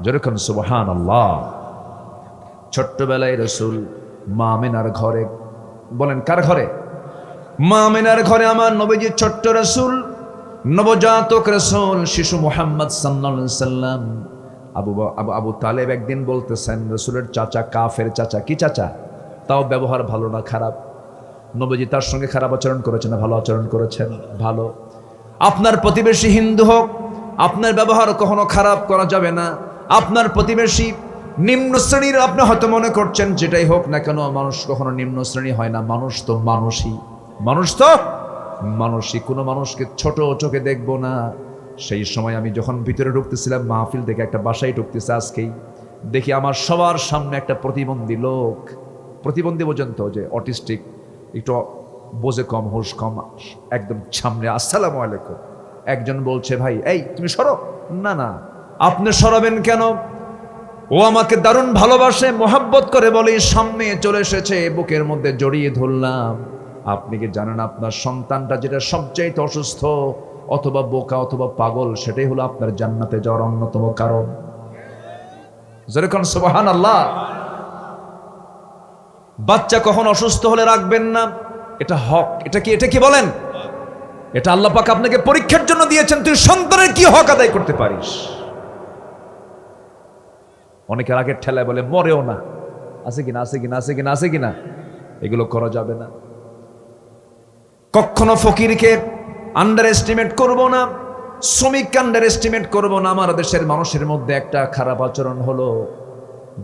S1: যেরকম সুবহানাল্লাহ। ছোট্টবেলায় রাসূল মা আমিনার ঘরে, বলেন কার ঘরে? মা আমিনার ঘরে আমার নবীজি ছোট্ট রাসূল, নবজাতক রাসূল, শিশু মুহাম্মদ সাল্লাল্লাহু আলাইহি সাল্লাম। আবু তালেব একদিন বলতেছেন, রাসূলের চাচা কাফের চাচা। কি চাচা? তাও ব্যবহার ভালো না খারাপ। নবীজি তার সঙ্গে খারাপ আচরণ করেছেন না ভালো আচরণ করেছেন? ভালো। আপনার প্রতিবেশী হিন্দু হোক, আপনার ব্যবহার কখনো খারাপ করা যাবে না। আপনার প্রতিবেশী নিম্ন শ্রেণীর, আপনি হয়তো মনে করছেন যেটাই হোক না কেন, মানুষ কখনো নিম্ন শ্রেণী হয় না। মানুষ তো মানুষই, মানুষ তো মানুষই। কোনো মানুষকে ছোট চোখে দেখবো না। সেই সময় আমি যখন ভিতরে ঢুকতেছিলাম মাহফিল থেকে, একটা বাসায় ঢুকতেছে আজকেই, দেখি আমার সবার সামনে একটা প্রতিবন্ধী লোক, প্রতিবন্ধী পর্যন্ত যে অটিস্টিক, একটু বোঝে কম, হুঁশ কম, একদম সামনে। আসসালামু আলাইকুম। একজন বলছে, ভাই এই তুমি সরো। না না, আপনি সরাবেন কেন? ও আমাকে দারুণ ভালোবাসে, মোহাব্বত করে বলে, সামনে চলে এসেছে, বুকের মধ্যে জড়িয়ে ধরলাম। আপনি কি জানেন আপনার সন্তানটা যেটা সবচাইতে অসুস্থ অথবা বোকা অথবা পাগল, সেটাই হলো আপনার জান্নাতে যাওয়ার অন্যতম কারণ। যেরকম সুবহানাল্লাহ। বাচ্চা কখন অসুস্থ হলে রাখবেন না, এটা হক। এটা কি বলেন? এটা আল্লাহ পাক আপনাকে পরীক্ষার জন্য দিয়েছেন, তুই সন্তানের কি হক আদায় করতে পারিস। অনেকের আগের ঠেলায় বলে মরেও না, আছে কিনা আছে কিনা আছে কিনা আছে কিনা, এগুলো করা যাবে না। কখনো ফকিরকে আন্ডার এস্টিমেট করবো না, শ্রমিককে আন্ডার এস্টিমেট করবো না। আমার দেশের মানুষের মধ্যে একটা খারাপ আচরণ হলো,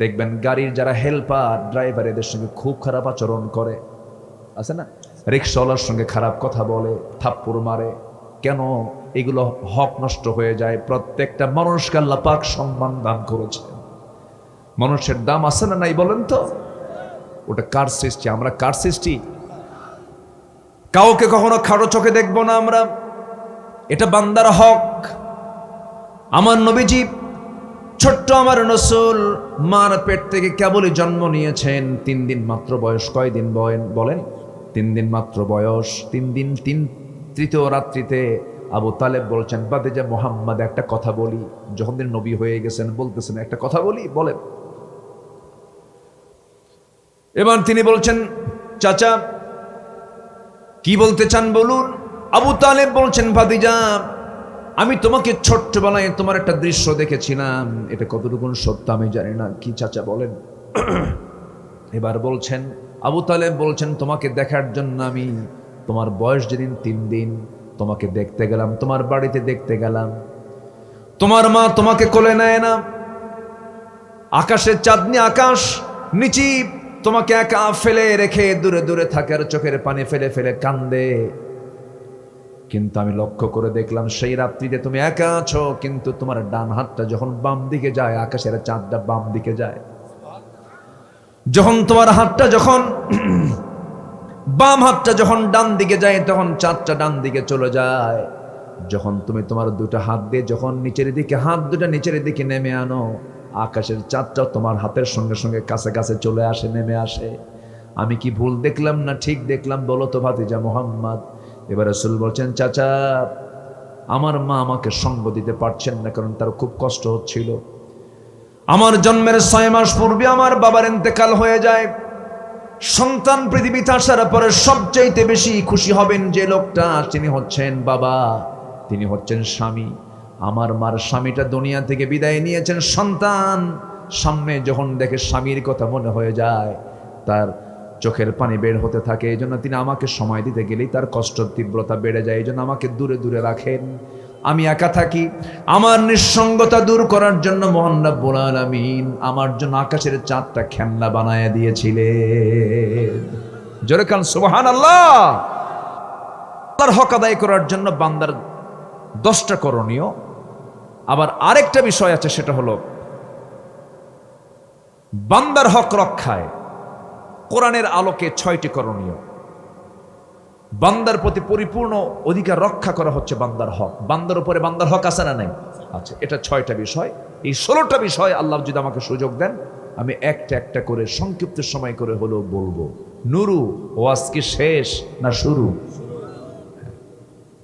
S1: দেখবেন গাড়ির যারা হেল্পার, ড্রাইভার, এদের সঙ্গে খুব খারাপ আচরণ করে, আছে না? রিক্সাওয়ালার সঙ্গে খারাপ কথা বলে, থাপ্পড় মারে। কেন? এগুলো হক নষ্ট হয়ে যায়। প্রত্যেকটা মানুষকে আল্লাহ পাক সম্মান দান করেছে। মানুষের দাম আছে না নাই বলেন তো? ওটা কার সৃষ্টি? আমরা কার সৃষ্টি? কাউকে কখনো খাটো চোখে দেখবো না আমরা, এটা বান্দার হক। আমার নবীজি ছোট্ট, আমার রাসূল মার পেট থেকে কেবলই জন্ম নিয়েছেন, 3 দিন মাত্র বয়স। কয়দিন বলেন? 3 দিন মাত্র বয়স। 3 দিন, তৃতীয় রাত্রিতে আবু তালেব বলছেন, বাদেজা মুহাম্মদ একটা কথা বলি। যখন দিন নবী হয়ে গেছেন বলতেছেন, একটা কথা বলি, বলেন। এবার তিনি বলছেন, চাচা কি বলতে চান বলুন। আবু তালেব বলছেন, ভাতিজা আমি তোমাকে ছোট্টবেলায় তোমার একটা দৃশ্য দেখেছিলাম, এটা কতটুকু সত্য আমি জানি না। কি চাচা বলেন? এবার বলছেন, আবু তালেব বলছেন, তোমাকে দেখার জন্য আমি, তোমার বয়স যেদিন 3 দিন, তোমাকে দেখতে গেলাম, তোমার বাড়িতে দেখতে গেলাম। তোমার মা তোমাকে কোলে নেয় না, আকাশের চাঁদনি আকাশ নিচি তোমাকে একা ফেলে রেখে দূরে দূরে থাকে, আর চোখের পানি ফেলে ফেলে কান্দে। কিন্তু আমি লক্ষ্য করে দেখলাম সেই রাত্রিতে তুমি একা আছো, কিন্তু তোমার ডান হাতটা যখন বাম দিকে যায়, আকাশের চাঁদটা বাম দিকে যায়। যখন তোমার হাতটা, যখন বাম হাতটা যখন ডান দিকে যায়, তখন চাঁদটা ডান দিকে চলে যায়। যখন তুমি তোমার দুটো হাত দিয়ে যখন নিচের দিকে, হাত দুটো নিচের দিকে নেমে আনো, আকাশের চাঁদটাও তোমার হাতের সঙ্গে সঙ্গে কাছে কাছে চলে আসে, নেমে আসে। আমি কি ভুল দেখলাম না ঠিক দেখলাম বলো তো ভাতিজা মুহাম্মদ? এবার রাসূল বলছেন, চাচা আমার মা আমাকে সঙ্গ দিতে পারছেন না, কারণ তার খুব কষ্ট হচ্ছিল। আমার জন্মের 6 মাস পূর্বে আমার বাবার ইন্তেকাল হয়ে যায়। সন্তান পৃথিবীতে আসার পরে সবচাইতে বেশি খুশি হবেন যে লোকটা, তিনি হচ্ছেন বাবা, তিনি হচ্ছেন স্বামী। আমার মার স্বামীটা দুনিয়া থেকে বিদায় নিয়েছেন, সন্তান সামনে যখন দেখে স্বামীর কথা মনে হয়ে যায়, তার চোখের পানি বের হতে থাকে। এই জন্য তিনি আমাকে সময় দিতে গেলেই তার কষ্টের তীব্রতা বেড়ে যায়। এই জন্য আমাকে দূরে দূরে রাখেন, আমি একা থাকি। আমার নিঃসঙ্গতা দূর করার জন্য মহান রব্বুল আলামিন আমার জন্য আকাশের চাঁদটা খেলনা বানায় দিয়েছিলেন। জোরে কান সুবহানাল্লাহ। আল্লাহর হক আদায় করার জন্য বান্দার 10টা করণীয়। আবার আরেকটা বিষয় আছে, সেটা হলো বান্দার হক রক্ষায় কোরআনের আলোকে 6টি করণীয়। বান্দার প্রতি পরিপূর্ণ অধিকার রক্ষা করা হচ্ছে বান্দার হক। বান্দার উপরে বান্দার হক আছে না নাই? আচ্ছা, এটা 6টা বিষয়। এই 16টা বিষয় আল্লাহ যদি আমাকে সুযোগ দেন, আমি একটা একটা করে সংক্ষিপ্ত সময় করে হলেও বলবো। নুরু, ও আজকে শেষ না শুরু?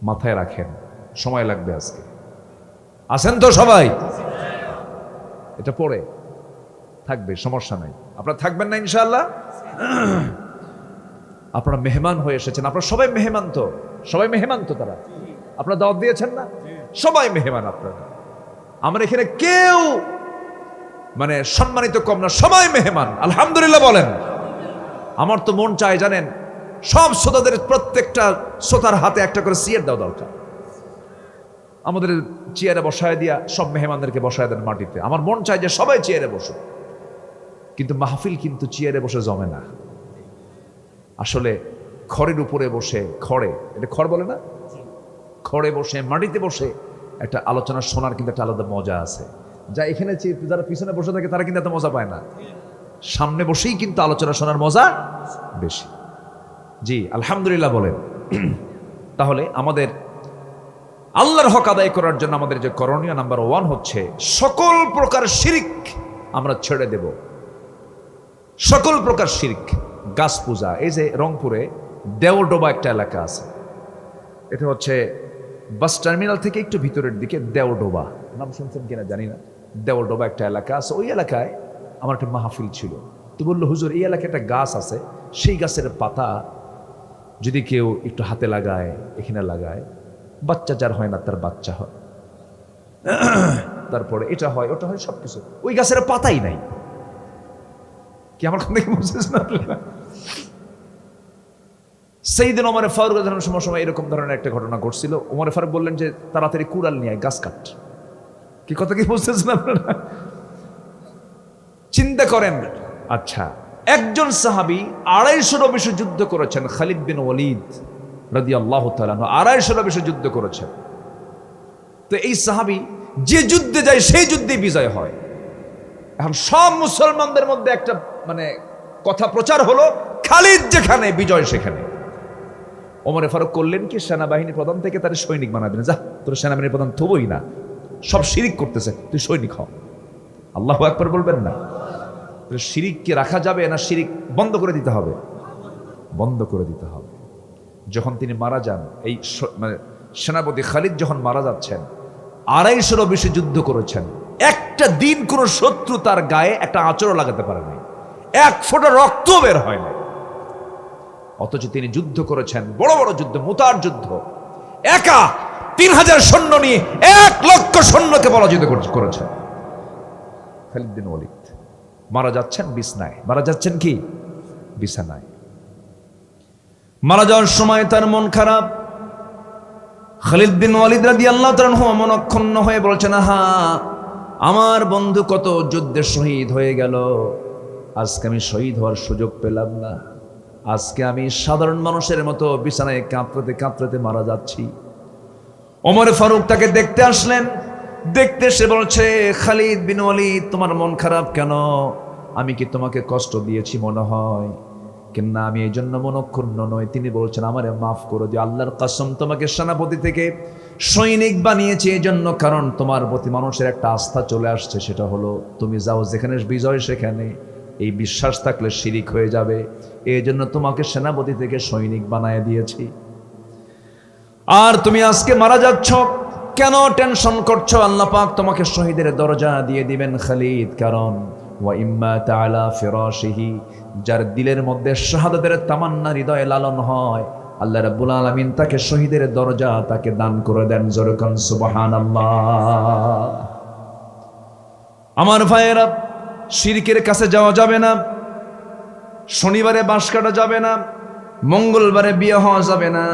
S1: মাথায় রাখেন, সময় লাগবে আজকে। আছেন তো সবাই? এটা পড়ে থাকবে, সমস্যা নাই। আপনারা থাকবেন না ইনশাআল্লাহ? আপনারা মেহমান হয়ে এসেছেন। আপনারা সবাই মেহমান তো? সবাই মেহমান তো? তারা আপনারা দাওয়াত দিয়েছেন না? সবাই মেহমান আপনারা। আমার এখানে কেউ মানে সম্মানিত কম না, সবাই মেহমান। আলহামদুলিল্লাহ বলেন। আমার তো মন চায় জানেন, সব শ্রোতাদের প্রত্যেকটা শ্রোতার হাতে একটা করে চেয়ার দেওয়া দরকার। আমাদের চেয়ারে বসায় দিয়া সব মেহমানদেরকে বসায় দেন মাটিতে। আমার মন চায় যে সবাই চেয়ারে বসো, কিন্তু মাহফিল কিন্তু চেয়ারে বসে জমে না। আসলে খড়ের উপরে বসে, খড়ে, এটা খড় বলে না, খড়ে বসে, মাটিতে বসে একটা আলোচনা শোনার কিন্তু একটা আলাদা মজা আছে, যা এখানে যারা পিছনে বসে থাকে তারা কিন্তু এত মজা পায় না। সামনে বসেই কিন্তু আলোচনা শোনার মজা বেশি। জি আলহামদুলিল্লাহ বলেন। তাহলে আমাদের আল্লাহর হক আদায় করার জন্য আমাদের যে করণীয় নাম্বার 1 হচ্ছে সকল প্রকার শিরক আমরা ছেড়ে দেব। সকল প্রকার শিরক। গাছ পূজা, এই যে রংপুরে দেওডোবা একটা এলাকা আছে, এটা হচ্ছে বাস টার্মিনাল থেকে একটু ভিতরের দিকে দেওডোবা, নাম শুনছেন কিনা জানি না। দেওডোবা একটা এলাকা আছে, ওই এলাকায় আমার একটা মাহফিল ছিল। তো বললো, হুজুর এই এলাকায় একটা গাছ আছে, সেই গাছের পাতা যদি কেউ একটু হাতে লাগায়, এখানে লাগায়, বাচ্চা যার হয় না তার বাচ্চা হয়, তারপরে এটা হয় ওটা হয়, সবকিছু। ওই গাছের পাতাই নাই। কি আমার কথা কি বুঝতেছেন আপনারা? সেইদিন ওমর ফারুক রাদিয়াল্লাহু সময় এরকম ধরনের একটা ঘটনা ঘটছিল। ওমর ফারুক বললেন যে তাড়াতাড়ি কুড়াল নিয়ে গাছ কাট। কি কথা কি বুঝতেছেন আপনারা? চিন্তা করেন। আচ্ছা, একজন সাহাবী 250 বেশি যুদ্ধ করেছেন, খালিদ বিন ওয়ালিদ রাদিয়াল্লাহু তাআলা আনহু 250 বেশি যুদ্ধ করেছেন। তো এই সাহাবী যে যুদ্ধে যায় সেই যুদ্ধেই বিজয় হয়। এখন সব মুসলমানদের মধ্যে একটা মানে কথা প্রচার হলো, খালিদ যেখানে বিজয় সেখানে। ওমর ফারুক করলেন কি, সেনাবাহিনী প্রধান থেকে তার সৈনিক বানাবেন। যা, তোর সেনাবাহিনী প্রধান থবই না, সব শিরিক করতেছে, তুই সৈনিক হ। আল্লাহু আকবার বলবেন না? শিরিক কি রাখা যাবে না শিরিক বন্ধ করে দিতে হবে? বন্ধ করে দিতে হবে। যখন তিনি মারা যান, এই মানে সেনাপতি খালিদ যখন মারা যাচ্ছেন, 250 বেশি যুদ্ধ করেছেন, একটা দিন কোন শত্রু তার গায়ে একটা আঁচড়ও লাগাতে পারে নাই, এক ফোঁটা রক্ত বের হয় না। অথচ তিনি যুদ্ধ করেছেন, বড় বড় যুদ্ধ, মুতার যুদ্ধ, একা 3000 সৈন্য নিয়ে 1 লক্ষ সৈন্যকে পরাজিত করেছেন। খালিদ বিন ওয়ালিদ মারা যাচ্ছেন বিছনায়। মারা যাচ্ছেন কি? বিছানায়। মারা যাওয়ার সময় তার মন খারাপ। খালিদ বিন ওয়ালিদ রাদিয়াল্লাহু তাআলা আনহু মনক্ষুণ্ণ হয়ে বলছেন, হা, আমার বন্ধু কত যুদ্ধে শহীদ হয়ে গেল, আজকে আমি শহীদ হওয়ার সুযোগ পেলাম না। আজকে আমি সাধারণ মানুষের মতো বিছানায় কাঁপতে কাঁপতে মারা যাচ্ছি। ওমর ফারুক তাকে দেখতে আসলেন। দেখতে সে বলছে, খালিদ বিন ওয়ালিদ, তোমার মন খারাপ কেন? আমি কি তোমাকে কষ্ট দিয়েছি মনে হয়? কিনা আমি এই জন্য মনক্ষুণ্ণ নই। তিনি বলছেন, আমারে মাফ করে দিও, আল্লাহর কসম তোমাকে সেনাপতি থেকে সৈনিক বানিয়েছি এই জন্য, কারণ তোমার প্রতি মানুষের একটা আস্থা চলে আসছে, সেটা হলো তুমি যাও যেখানে বিজয় সেখানে এই বিশ্বাস থাকলে শিরিক হয়ে যাবে, এই জন্য তোমাকে সেনাপতি থেকে সৈনিক বানায় দিয়েছি। আর তুমি আজকে মারা যাচ্ছ, কেন টেনশন করছো? আল্লাহ পাক তোমাকে শহীদের দরজা দিয়ে দিবেন খালিদ, কারণ ওয়া ইম্মা তাআলা ফিরাশিহি, যার দিলের মধ্যে শাহাদাতের তামান্না হৃদয়ে লালন হয়, আল্লাহ রাব্বুল আলামিন তাকে শহীদের দরজা তাকে দান করে দেন। জোরে কোন সুবহানাল্লাহ। আমার ভাইয়েরা, শিরকের কাছে যাওয়া যাবে না, শনিবারে বাঁশ কাটা যাবে না, মঙ্গলবারে বিয়ে হওয়া যাবে না,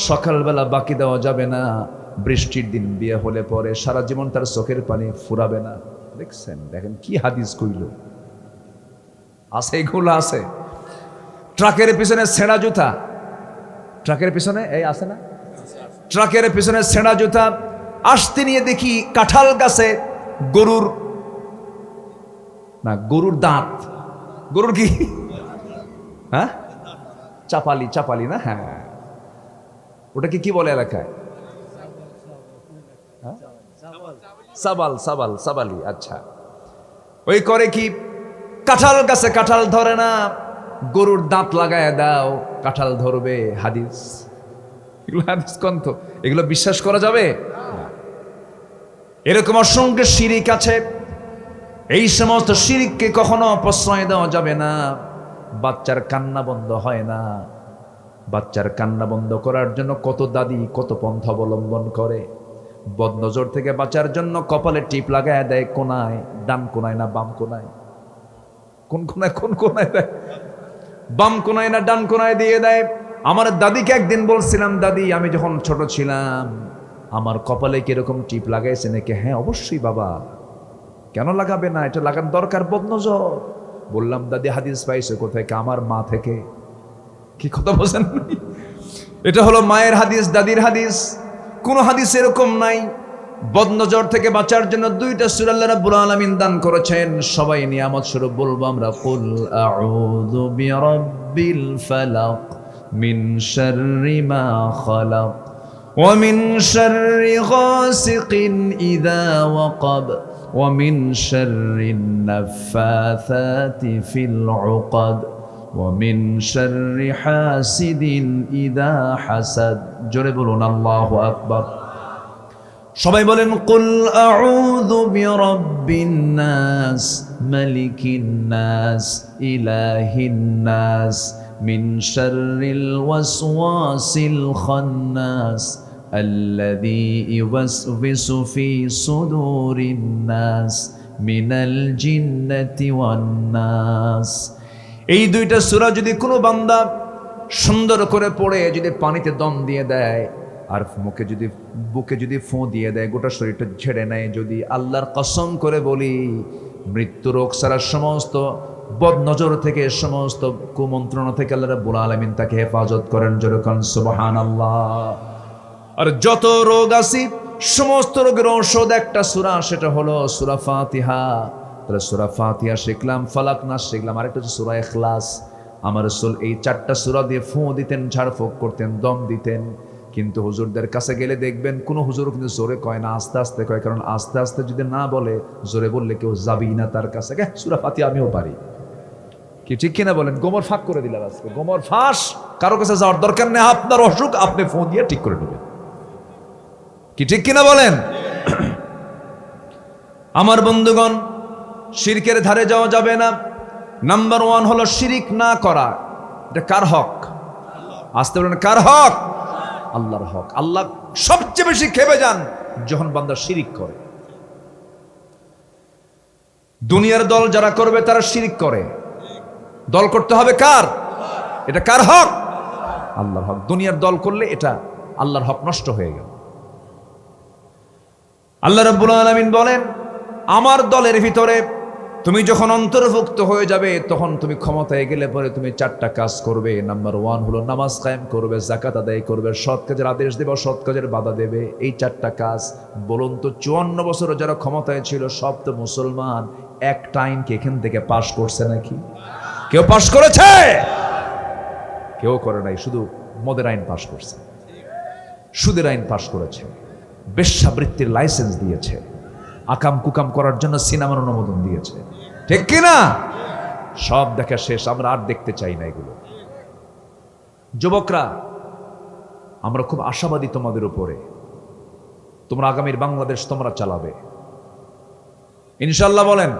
S1: সকালবেলা বাকি দেওয়া যাবে না, বৃষ্টির দিন বিয়ে হলে পরে সারা জীবন তার চোখের পানি ফুরাবে না। দেখছেন, দেখেন কি হাদিস কইল, আছে এগুলো আছে। ট্রাকের পিছনে ছেঁড়া জুতা, ট্রাকের পিছনে এই আছে না, ট্রাকের পিছনে ছেঁড়া জুতা আসতে নিয়ে দেখি কাঁঠাল গাছে গরুর না, গরুর দাঁত, গরুর কি, হ্যাঁ চাপালি, চাপালি না, হ্যাঁ ওটাকে কি বলে এলাকায়? সাবাল, সাবাল, সাবালি। আচ্ছা, ওই করে কি, কাঁঠাল গাছে কাঁঠাল ধরে না, গরুর দাঁত লাগায় দাও, কাঁঠাল ধরবে। হাদিস, এগুলো হাদিস গ্রন্থ, এগুলো বিশ্বাস করা যাবে? এরকম অসংখ্য শিরিক আছে। এই সমস্ত শিরিককে কখনো প্রশ্রয় দেওয়া যাবে না। বাচ্চার কান্না বন্ধ হয় না, বাচ্চার কান্না বন্ধ করার জন্য কত দাদি কত পন্থা অবলম্বন করে। বদনজর থেকে বাঁচার জন্য কপালে টিপ লাগায় দেয়, কোনায়, ডান কোনায় না বাম কোনায়? কোন কোনায়, কোন কোনায় দেয়? বাম কোনায় না ডান কোনায় দিয়ে দেয়। আমার দাদিকে একদিন বলছিলাম, দাদি আমি যখন ছোট ছিলাম আমার কপালে কিরকম টিপ লাগাইছে নাকি? হ্যাঁ অবশ্যই বাবা, কেন লাগাবে না, এটা লাগার দরকার, বদনজর। বললাম, দাদি হাদিস পাইছে কোথায়? আমার মা থেকে। কি কথা বলছেন? এটা হলো মায়ের হাদিস, দাদির হাদিস, কোন হাদিস এরকম নাই। বদনজর থেকে বাঁচার জন্য দুইটা সূরা আল্লাহ রাব্বুল আলামিন দান করেছেন। সবাই নিয়ামত স্বরূপ বলবো আমরা, কুল আউযু বিরাব্বিল ফালাক মিন শাররি মা খালাক ওয়া মিন শাররি গাসিকিন ইযা ওয়াকাব ওয়া মিন শাররিন নাফাসাতি ফিল উকাদ ওয়া মিন শাররি হাসিদিন ইযা হাসাদ। জোরে বলুন আল্লাহু আকবার। সবাই বলেন, কুল আউযু বিরাব্বিন নাস মালিকিন নাস ইলাহিন নাস মিন শাররিল ওয়াসওয়াসিল খান্নাস আল্লাযী ইউওয়াসওয়িসু ফি সুদুরিন নাস মিনাল জিন্নাতি ওয়ান নাস। এই দুইটা সূরা যদি কোনো বান্দা সুন্দর করে পড়ে যদি পানিতে দম দিয়ে দেয় আর বুকে যদি ফোঁ দিয়ে দেয়, গোটা শরীরটা ছেড়ে নেয়, যদি আল্লাহর কসম করে বলি, মৃত্যু রোগ ছাড়া সমস্ত বদনজর থেকে, সমস্ত কুমন্ত্রণা থেকে আল্লাহ রাব্বুল আলামিন তাকে হেফাজত করেন। যেরকম সুবহানাল্লাহ। আর যত রোগ আছে সমস্ত রোগের ঔষধ একটা সূরা, সেটা হলো সূরা ফাতিহা। তাহলে সূরা ফাতিহা শিখলাম, ফালাক নাস শিখলাম, আরেকটা হচ্ছে সূরা ইখলাস। আমার রাসূল এই চারটা সূরা দিয়ে ফোঁ দিতেন, ঝাড়ফুঁক করতেন, দম দিতেন। কিন্তু হুজুরদের কাছে গেলে দেখবেন কোন হুজুর কিন্তু জোরে কয় না, আস্তে আস্তে কয়। কারণ আস্তে আস্তে যদি না বলে, জোরে বললে কেউ যাবেই না তার কাছে। সূরা ফাতিহা আমিও পারি, কি ঠিক কিনা বলেন? গোমর ফাঁক করে দিলাম আজকে, গোমর ফাঁস। কারো কাছে যাওয়ার দরকার নেই, আপনার অসুখ আপনি ফোন দিয়ে ঠিক করে নেবেন, কি ঠিক কিনা বলেন? আমার বন্ধুগণ, শিরকের ধারে যাওয়া যাবে না। নাম্বার 1 হলো শিরিক না করা। এটা কার হক? আসতে বলেন, কার হক? আল্লাহর হক। আল্লাহ সবচেয়ে বেশি খেপে যান যখন বান্দা শিরিক করে। দুনিয়ার দল যারা করবে তারা শিরিক করে। দল করতে হবে কার? এটা কার হক? আল্লাহর হক। দুনিয়ার দল করলে এটা আল্লাহর হক নষ্ট হয়ে গেল। আল্লাহ রাব্বুল আলামিন বলেন, আমার দলের ভিতরে তুমি যখন অন্তর্ভুক্ত হয়ে যাবে, তখন তুমি ক্ষমতায় গেলে পরে তুমি 4টা কাজ করবে। নাম্বার 1 হলো নামাজ কায়েম করবে, যাকাত আদায় করবে, সৎ কাজের আদেশ দেবে, অসৎ কাজের বাধা দেবে। এই 4টা কাজ। বলুন তো 54 বছর যারা ক্ষমতায় ছিল সব তো মুসলমান, একটা আইন কি এখান থেকে পাশ করছে নাকি? কেউ পাশ করেছে? কেউ করে নাই। শুধু মদের আইন পাশ করছে, সুদের আইন পাশ করেছে, বেশ্যাবৃত্তির লাইসেন্স দিয়েছে, আকাম কুকাম করার জন্য সিনেমার অনুমোদন দিয়েছে, ঠিক কিনা? সব দেখা শেষ, আমরা আর দেখতে চাই না এগুলো। যুবকরা, আমরা খুব আশাবাদী তোমাদের উপরে। তোমরা আগামীর বাংলাদেশ তোমরা চালাবে ইনশাল্লাহ। বলেন,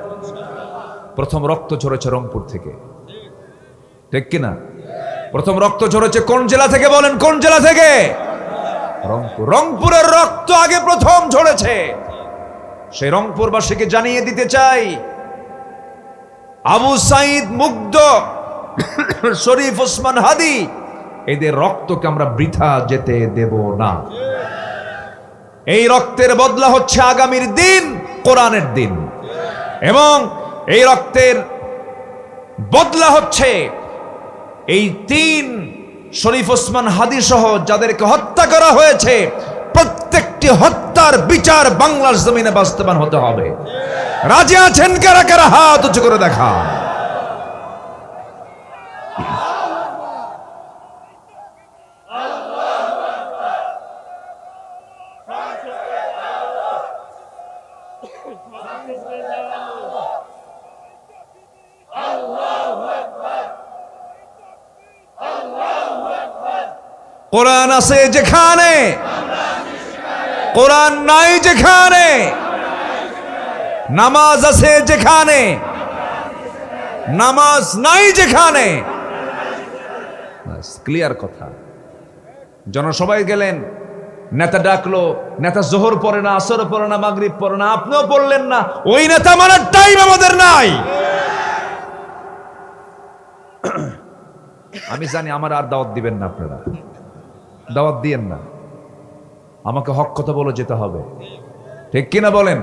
S1: প্রথম রক্ত ঝরেছে রংপুর থেকে, ঠিক কিনা? প্রথম রক্ত ঝরেছে কোন জেলা থেকে? বলেন, কোন জেলা থেকে? রংপুর। রংপুরের রক্ত আগে প্রথম ঝরেছে। সেই রংপুরবাসীকে জানিয়ে দিতে চাই, আবু সাইদ মুগ্ধ, শরীফ ওসমান হাদি, এদের রক্তকে আমরা বৃথা যেতে দেব না। এই রক্তের বদলা হচ্ছে আগামীর দিন, কোরআনের দিন। এবং এই রক্তের বদলা হচ্ছে এই 3 শরীফ ওসমান হাদি সহ যাদেরকে হত্যা করা হয়েছে, প্রত্যেকটি হত্যার বিচার বাংলার জমিনে বাস্তবায়ন হতে হবে। রাজি আছেন কারা কারা? হাত উঁচু করে দেখা। কোরআন আছে যেখানে, কোরআন নাই যেখানে, নামাজ আছে যেখানে, নামাজ নাই যেখানে। ক্লিয়ার কথা। জনসভায় গেলেন, নেতা ডাকলো, নেতা জোহর পড়ে না, আসর পড়ে না, মাগরিব পড়ে না, আপনিও পড়লেন না, ওই নেতা মানার টাইম আমাদের নাই। আমি জানি আমার আর দাওয়াত দিবেন না, আপনারা দাওয়াত দিয়েন না, আমাকে হক কথা বলে যেতে হবে, ঠিক কিনা বলেন?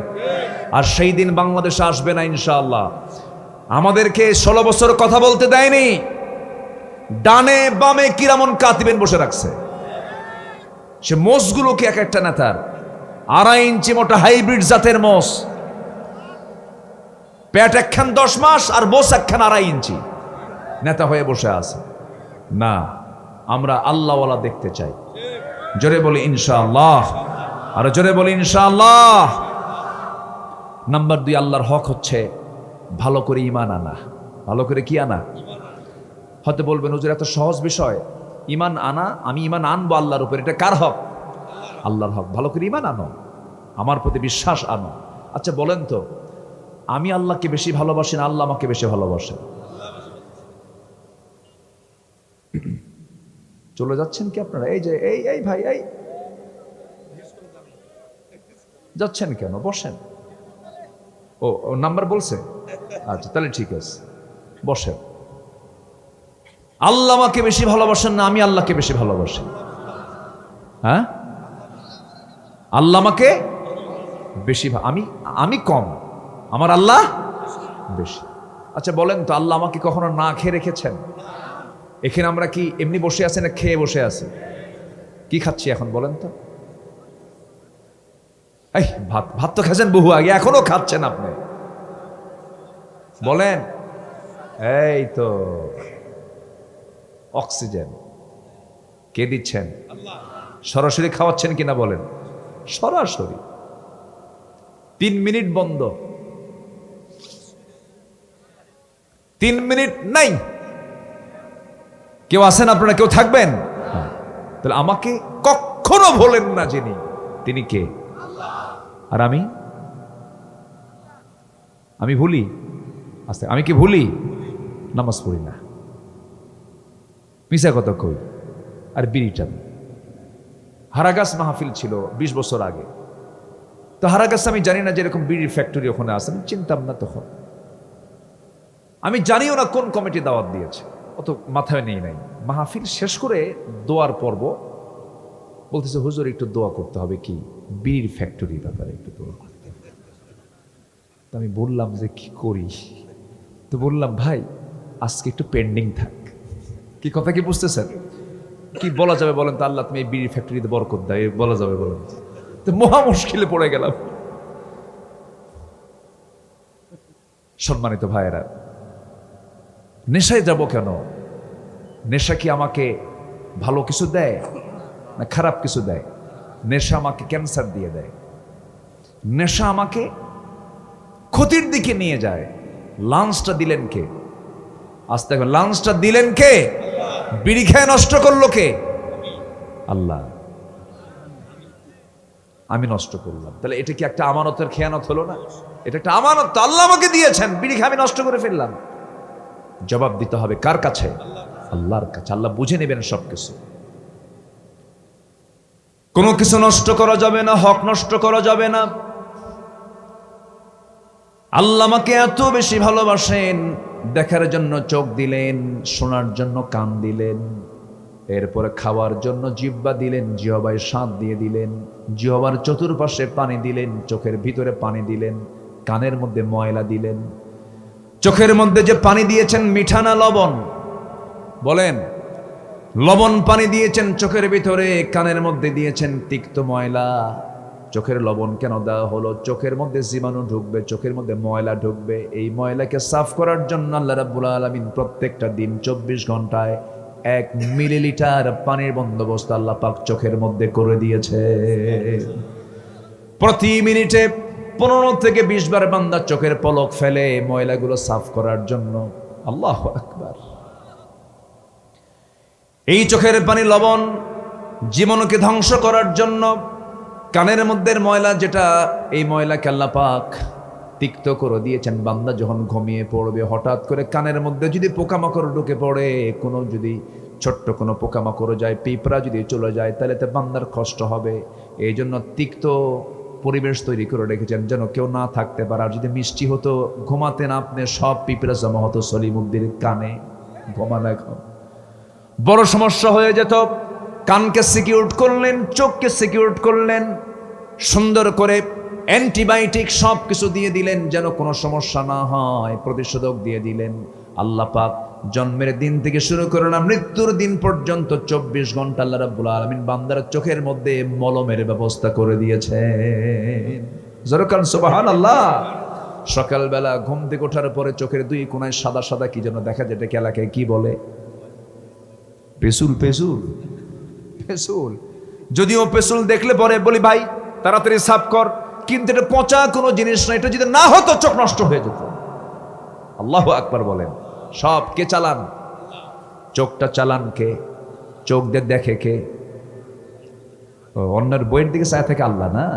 S1: আর সেই দিন বাংলাদেশে আসবে না ইনশাআল্লাহ। আমাদেরকে 16 বছর কথা বলতে দেয়নি, ডানে বামে কিরামন কাতিবেন বসে রাখছে। সে মোষগুলোকে এক একটা নেতার 2.5 ইঞ্চি মোটা হাইব্রিড জাতের মোষ, পেট একখান 10 মাস আর মোষ একখান 2.5 ইঞ্চি, নেতা হয়ে বসে আছে। না, আমরা আল্লাহওয়ালা দেখতে চাই। জোরে বলি ইনশাআল্লাহ, আর জোরে বলি ইনশাআল্লাহ। নাম্বার 2, আল্লাহর হক হচ্ছে ভালো করে ঈমান আনা। ভালো করে কি আনা? হয়তো বলবেন হুজুর এত সহজ বিষয়, ঈমান আনা, আমি ঈমান আনবো আল্লাহর উপর, এটা কার হক? আল্লাহর হক। ভালো করে ঈমান আনো, আমার প্রতি বিশ্বাস আনো। আচ্ছা বলেন তো, আমি আল্লাহকে বেশি ভালোবাসি না আল্লাহ আমাকে বেশি ভালোবাসেন? চলে যাচ্ছেন কি আপনারা? এই যে এই ভাই, এই যাচ্ছেন কেন? বসেন। ও নাম্বার বলছে? আচ্ছা তাহলে ঠিক আছে, বসেন। আল্লাহ আমাকে বেশি ভালোবাসেন না আমি আল্লাহকে বেশি ভালোবাসি? হ্যাঁ, আল্লাহ আমাকে বেশি, আমি কম, আমার আল্লাহ বেশি। আচ্ছা বলেন তো, আল্লাহ আমাকে কখনো না খেয়ে রেখেছেন? এখানে আমরা কি এমনি বসে আছি না খেয়ে বসে আছি? কি খাচ্ছি এখন বলেন তো? এই ভাত তো খাচ্ছেন বহু আগে, এখনো খাচ্ছেন আপনি, বলেন। এই তো অক্সিজেন কে দিচ্ছেন? সরাসরি খাওয়াচ্ছেন কিনা বলেন? সরাসরি। 3 মিনিট বন্ধ, 3 মিনিট নাই। কেউ আছেন আপনারা? কেউ থাকবেন? তাহলে আমাকে কখনো ভোলেন না যিনি, তিনি কে? আর আমি ভুলি? আস্তে, আমি কি ভুলি? নামাজ পড়ি না, মিশা কথা কই, আর বিড়ি টানি। হারাগাছ মাহফিল ছিল 20 বছর আগে, তো হারাগাছ আমি জানি না যে এরকম বিড়ির ফ্যাক্টরি ওখানে আছে, আমি চিনতাম না তখন। আমি জানিও না কোন কমিটি দাওয়াত দিয়েছে, অত মাথায় নেই নাই। মাহফিল শেষ করে দোয়ার পর্ব, বলতেছে হুজুর একটু দোয়া করতে হবে, কি বিড়ির ফ্যাক্টরির ব্যাপারে একটু দোয়া করতে। আমি বললাম যে কি করি, তো বললাম ভাই আজকে একটু পেন্ডিং থাক। কি কথা কি বুঝতেছেন? কি বলা যাবে বলেন তো? আল্লাহ তুমি এই বিড়ি ফ্যাক্টরিতে বরকত দাও, বলা যাবে বলেন? তো মহা মুশকিলে পড়ে গেলাম। সম্মানিত ভাইয়েরা, নেশায় যাব কেন? নেশা কি আমাকে ভালো কিছু দেয় না খারাপ কিছু দেয়? নেশা আমাকে ক্যান্সার দিয়ে দেয়, নেশা আমাকে ক্ষতির দিকে নিয়ে যায়। লাঞ্চটা দিলেন কে? আস্তে করে, লাঞ্চটা দিলেন কে? বিড়ি খেয়ে নষ্ট করলো কে? আল্লাহ। আমি নষ্ট করলাম, তাহলে এটা কি একটা আমানতের খেয়ানত হলো না? এটা একটা আমানত, আল্লাহ আমাকে দিয়েছেন, বিড়ি খেয়ে আমি নষ্ট করে ফেললাম। জবাব দিতে হবে কার কাছে? আল্লাহর কাছে। আল্লাহ বুঝে নেবেন সবকিছু। কোনো কিছু নষ্ট করা যাবে না, হক নষ্ট করা যাবে না। আল্লাহ আমাকে এত বেশি ভালোবাসেন, দেখার জন্য চোখ দিলেন, শোনার জন্য কান দিলেন, এরপরে খাওয়ার জন্য জিহ্বা দিলেন, জিহ্বায় স্বাদ দিয়ে দিলেন, জিহ্বার চতুর্পাশে পানি দিলেন, চোখের ভিতরে পানি দিলেন, কানের মধ্যে ময়লা দিলেন। চোখের মধ্যে যে পানি দিয়েছেন মিঠা না লবণ? বলেন। লবণ পানি দিয়েছেন চোখের ভিতরে, কানের মধ্যে দিয়েছেন তিক্ত ময়লা। চোখের লবণ কেন দেওয়া হলো? চোখের মধ্যে জীবাণু ঢুকবে, চোখের মধ্যে ময়লা ঢুকবে। এই ময়লাকে সাফ করার জন্য আল্লাহ রাব্বুল আলামিন প্রত্যেকটা দিন 24 ঘন্টায় 1 মিলিলিটার পানির বন্দোবস্ত আল্লাহ পাক চোখের মধ্যে করে দিয়েছে। প্রতি মিনিটে 15 থেকে 20 বার বান্দা চোখের পলক ফেলে ময়লাগুলো সাফ করার জন্য। আল্লাহু আকবার। এই চোখের পানি লবণ জীবনকে ধ্বংস করার জন্য কানের মধ্যে ময়লা, যেটা এই ময়লাকে আল্লাহ পাক তিক্ত করে দিয়েছেন। বান্দা যখন ঘুমিয়ে পড়বে, হঠাৎ করে কানের মধ্যে যদি পোকামাকড় ঢুকে পড়ে, কোনো যদি ছোট্ট কোনো পোকামাকড় যায়, পিঁপড়া যদি চলে যায়, তাহলে তো বান্দার কষ্ট হবে। এই জন্য তিক্ত পরিবেশ তৈরি করে রেখেছেন যেন কেউ না থাকতে পারে। আর যদি মিষ্টি হতো, ঘুমাতেন আপনি, সব পিঁপড়া জমা হতো সলিমুদ্দিনের কানে, ঘুমানো এখন বড় সমস্যা হয়ে যেত। কানকে সিকিউর করলেন, চোখকে সিকিউর করলেন, সুন্দর করে অ্যান্টিবায়োটিক সব কিছু দিয়ে দিলেন যেন কোনো সমস্যা না হয়, প্রতিষেধক দিয়ে দিলেন। আল্লাহ পাক জন্মের দিন থেকে শুরু করে না মৃত্যুর দিন পর্যন্ত 24 ঘন্টা আল্লাহ রাব্বুল আলামিন বান্দার চোখের মধ্যে মলমের ব্যবস্থা করে দিয়েছেন। জোরকান সুবহানাল্লাহ। সকালবেলা ঘুম থেকে ওঠার পরে চোখের দুই কোণায় সাদা সাদা কি যেন দেখা যায়, এটাকে এলাকায় কি বলে? পেসুল। পেসুল পেসুল। যদিও পেসুল দেখলে পরে বলি ভাই তাড়াতাড়ি সাফ কর, কিন্তু এটা পচা কোনো জিনিস না, এটা যদি না হতো চোখ নষ্ট হয়ে যেত। আল্লাহু আকবার বলেন। সব কে চালান? চোখটা চালান কে? চোখ দিয়ে দেখে কে? অন্যের বইয়ের দিকে চায় থাকে আল্লাহ না।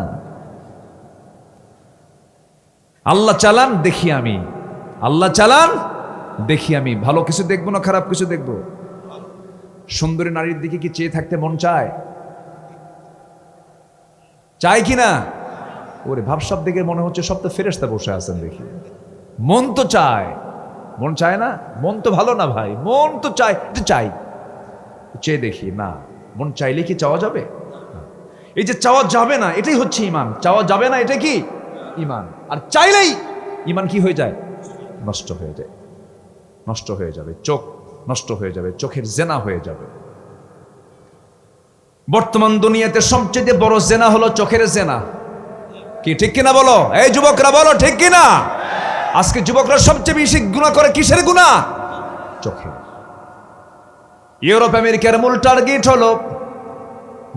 S1: আল্লাহ চালান দেখি আমি, আল্লাহ চালান দেখি আমি। ভালো কিছু দেখবো না খারাপ কিছু দেখবো? সুন্দরী নারীর দিকে কি চেয়ে থাকতে মন চায়? চায় কি না? ওরে ভাবসাব দেখে মনে হচ্ছে সব তো ফেরেশতা বসে আছেন দেখি। মন তো চায়, মন চায় না? মন তো ভালো না ভাই, মন তো চায়, এটা চাই, চেয়ে দেখি না। মন চাইলে কি চাওয়া যাবে? এই যে চাওয়া যাবে না, এটাই হচ্ছে ইমান। চাওয়া যাবে না, এটা কি ইমান। আর চাইলেই ইমান কি হয়ে যায়? নষ্ট হয়ে যায়, নষ্ট হয়ে যাবে। চোখ নষ্ট হয়ে যাবে, চোখের জেনা হয়ে যাবে। বর্তমান দুনিয়াতে সবচেয়ে বড় জেনা হলো চোখের জেনা। কি ঠিক কিনা বলো? এই যুবকরা বলো ঠিক কিনা? আজকে যুবকরা সবচেয়ে বেশি গুনাহ করে কিসের গুনাহ? চোখে। ইউরোপ আমেরিকার মূল টার্গেট হলো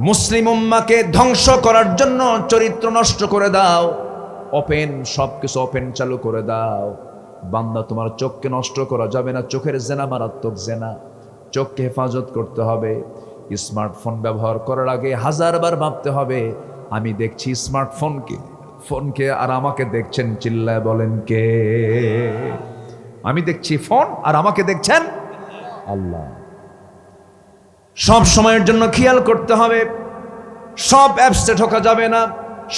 S1: মুসলিম উম্মাকে ধ্বংস করার জন্য চরিত্র নষ্ট করে দাও, ওপেন সবকিছু ওপেন চালু করে দাও। বান্দা তোমার চোখকে নষ্ট করা যাবে না। চোখের জেনা মারাত্মক জেনা, চোখকে হেফাজত করতে হবে। স্মার্টফোন ব্যবহার করার আগে 1000 বার ভাবতে হবে, আমি দেখছি ফোনকে আর আমাকে দেখছেন, চিল্লায় বলেন কে? আমি দেখছি ফোন আর আমাকে দেখছেন আল্লাহ। সব সময়ের জন্য খেয়াল করতে হবে, সব অ্যাপসে ঢোকা যাবে না,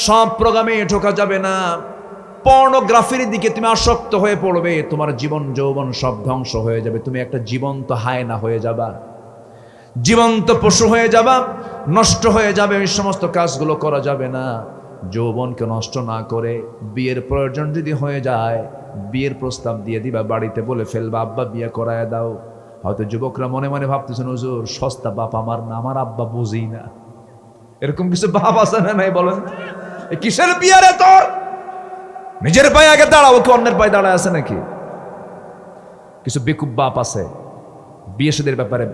S1: সব প্রোগ্রামে ঢোকা যাবে না। পর্নোগ্রাফির দিকে তুমি আসক্ত হয়ে পড়বে, তোমার জীবন যৌবন সব ধ্বংস হয়ে যাবে। তুমি একটা জীবন্ত হায়না হয়ে যাবা, জীবন্ত পশু হয়ে যাবা, নষ্ট হয়ে যাবে। এই সমস্ত কাজগুলো করা যাবে না। যৌবনকে নষ্ট না করে বিয়ের প্রয়োজন যদি হয়ে যায়, বিয়ের প্রস্তাব দিয়ে দিবা, বাড়িতে বলে ফেলবা আব্বা বিয়ে করায় দাও। হয়তো যুবকরা মনে মনে ভাবতেছেন হুজুর সস্তা বাপ আমার না, আমার আব্বা বুঝি না। এরকম কিছু বাপ আছে না নাই বলেন? কিসের বিয়ে রে তোর? নিজের পায়ে আগে দাঁড়াও, কি অন্যের পায়ে দাঁড়ায় আছে নাকি? কিছু বেকুব বাপ আছে বিয়ে সাদের ব্যাপারে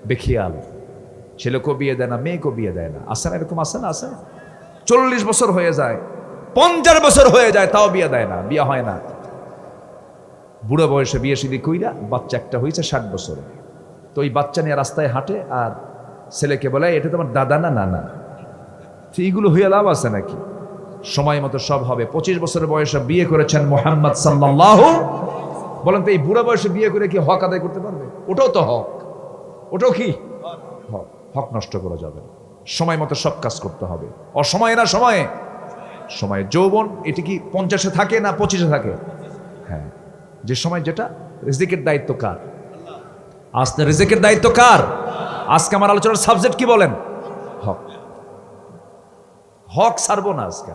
S1: বেখিয়াল, ছেলেকেও বিয়ে দেয় না, মেয়েকেও বিয়ে দেয় না। আছে না এরকম? আছে না? আছে। 40 বছর হয়ে যায়, 50 বছর হয়ে যায়, তাও বিয়ে দেয় না, বিয়ে হয় না। বুড়ো বয়সে বিয়ে শাদী কইরা বাচ্চা একটা হয়েছে 60 বছরে, তো ওই বাচ্চা নিয়ে রাস্তায় হাঁটে আর ছেলেকে বলে এটা তোমার দাদা না নানা। এইগুলো হইয়া লাভ আছে নাকি? সময় মতো সব হবে। 25 বছরের বয়সে বিয়ে করেছেন মুহাম্মদ সাল্লাল্লাহু, বলেন তো এই বুড়ো বয়সে বিয়ে করে কি হক আদায় করতে পারবে? ওটাও তো হক, ওটাও কি হক? হক নষ্ট করা যাবে না। সময় মতো সব কাজ করতে হবে। অসময়ে না সময়ে, সময়ে। যৌবন এটি কি 50-এ থাকে না 25-এ থাকে? হ্যাঁ, যে সময় যেটা। রিজিকের দায়িত্ব কার? আজকে রিজিকের দায়িত্ব কার? আজকে আমার আলোচনার সাবজেক্ট কি বলেন? হক। হক ছাড়বো না আজকে।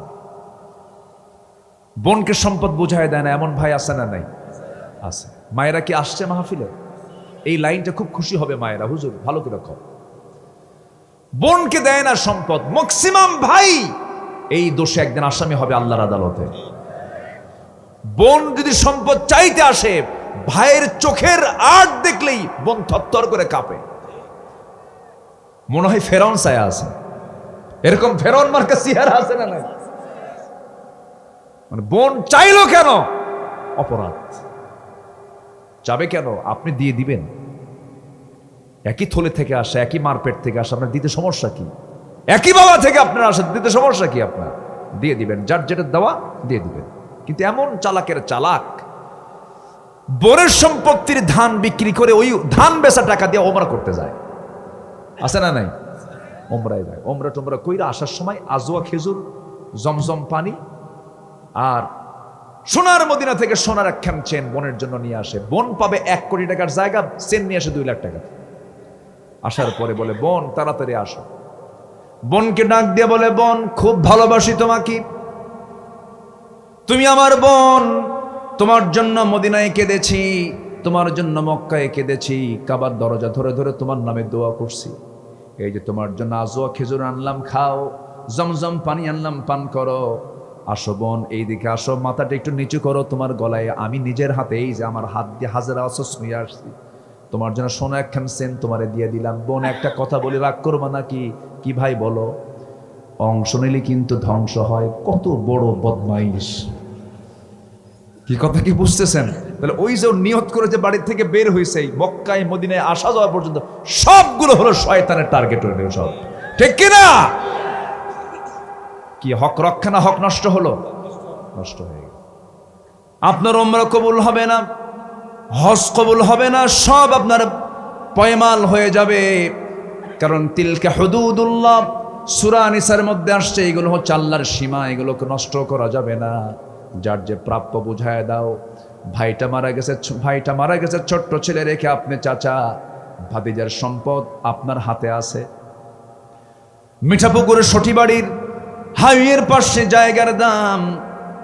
S1: বোনকে সম্পদ বুঝায় দেয় না এমন ভাই আছে না নাই? আছে। মায়েরা কি আসছে মাহফিলে? এই লাইনটা খুব খুশি হবে মায়েরা, হুজুর ভালো করে রাখো। বোনকে দেয় না সম্পদ, ম্যাক্সিমাম ভাই এই দোষে একদিন আসামি হবে আল্লাহর আদালতে। বোন যদি সম্পদ চাইতে আসে, ভাইয়ের চোখের আট দেখলেই বোন থরথর করে কাঁপে, মনে হয় ফেরাউন ছায়া আছে। এরকম ফেরাউন মার্কা চেহারা আছে না নাই? মানে বোন চাইলো কেন? অপরাধ। যাবে কেন? আপনি দিয়ে দিবেন। একই থলে থেকে আসে, একই মারপেট থেকে আসে, আপনার দিতে সমস্যা কি? একই বাবা থেকে আপনার আসে, দিতে সমস্যা কি? আপনার দিয়ে দিবেন, যার যেটা দেওয়া দিয়ে দিবেন। কিন্তু এমন চালাকের চালাক, বোনের সম্পত্তির ধান বিক্রি করে ওই ধান বেচা টাকা দিয়ে ওমরা করতে যায়, আছে না নাই? ওমরায় যায়, ওমরা টোমরা কইরা আসার সময় আজওয়া খেজুর, জমজম পানি আর সোনার মদিনা থেকে সোনার একখান চেন বোনের জন্য নিয়ে আসে। বোন পাবে 1 কোটি টাকার জায়গা, চেন নিয়ে আসে 2 লাখ টাকা। আসার পরে বলে, বোন তাড়াতাড়ি আসো। বোনকে ডাক দিয়ে বলে, বোন খুব ভালোবাসি তোমাকে, তুমি আমার বোন, তোমার জন্য মদিনায় কেঁদেছি, তোমার জন্য মক্কায় কেঁদেছি, কাবার দরজা ধরে ধরে তোমার নামে দোয়া করছি। এই যে তোমার জন্য আজওয়া খেজুর আনলাম, খাও, জমজম পানি আনলাম, পান করো। আসো বোন, এইদিকে আসো, মাথাটা একটু নিচু করো, তোমার গলায় আমি নিজের হাতে, এই যে আমার হাত দিয়ে হাজারা আসো ছুঁয়ে আসছি, তোমার জন্য সোনা একখান সেন তোমারে দিয়ে দিলাম। বোন একটা কথা বলি, রাগ করবা নাকি? কি ভাই বলো? অংশ নিলে কিন্তু ধ্বংস হয়। কত বড় বদমাইশ! কি কথা কি বুঝতেছেন? তাহলে ওই যে নিয়ত করে যে বাড়ি থেকে বের হয়েছে, মক্কায় মদিনায় আসা যাওয়া পর্যন্ত সবগুলো হলো শয়তানের টার্গেট হয়ে গেল সব, ঠিক কিনা? কি হক রক্ষা না হক নষ্ট হলো? নষ্ট হয়ে গেল। আপনার উমরা কবুল হবে না, হজ কবুল হবে না, সব আপনার পয়মাল হয়ে যাবে। কারণ তিলকা হুদুদুল্লাহ, সূরা নিসার মধ্যে আসছে, এগুলো হচ্ছে আল্লাহর সীমা, এগুলোকে নষ্ট করা যাবে না। যার যে প্রাপ্য বুঝায় দাও। ভাইটা মারা গেছে ছোট্ট ছেলে রেখে, আপনি চাচা, ভাতিজার সম্পদ আপনার হাতে আছে। মিঠাপুকুরের সঠিবাড়ির হাইওয়ের পাশে জায়গার দাম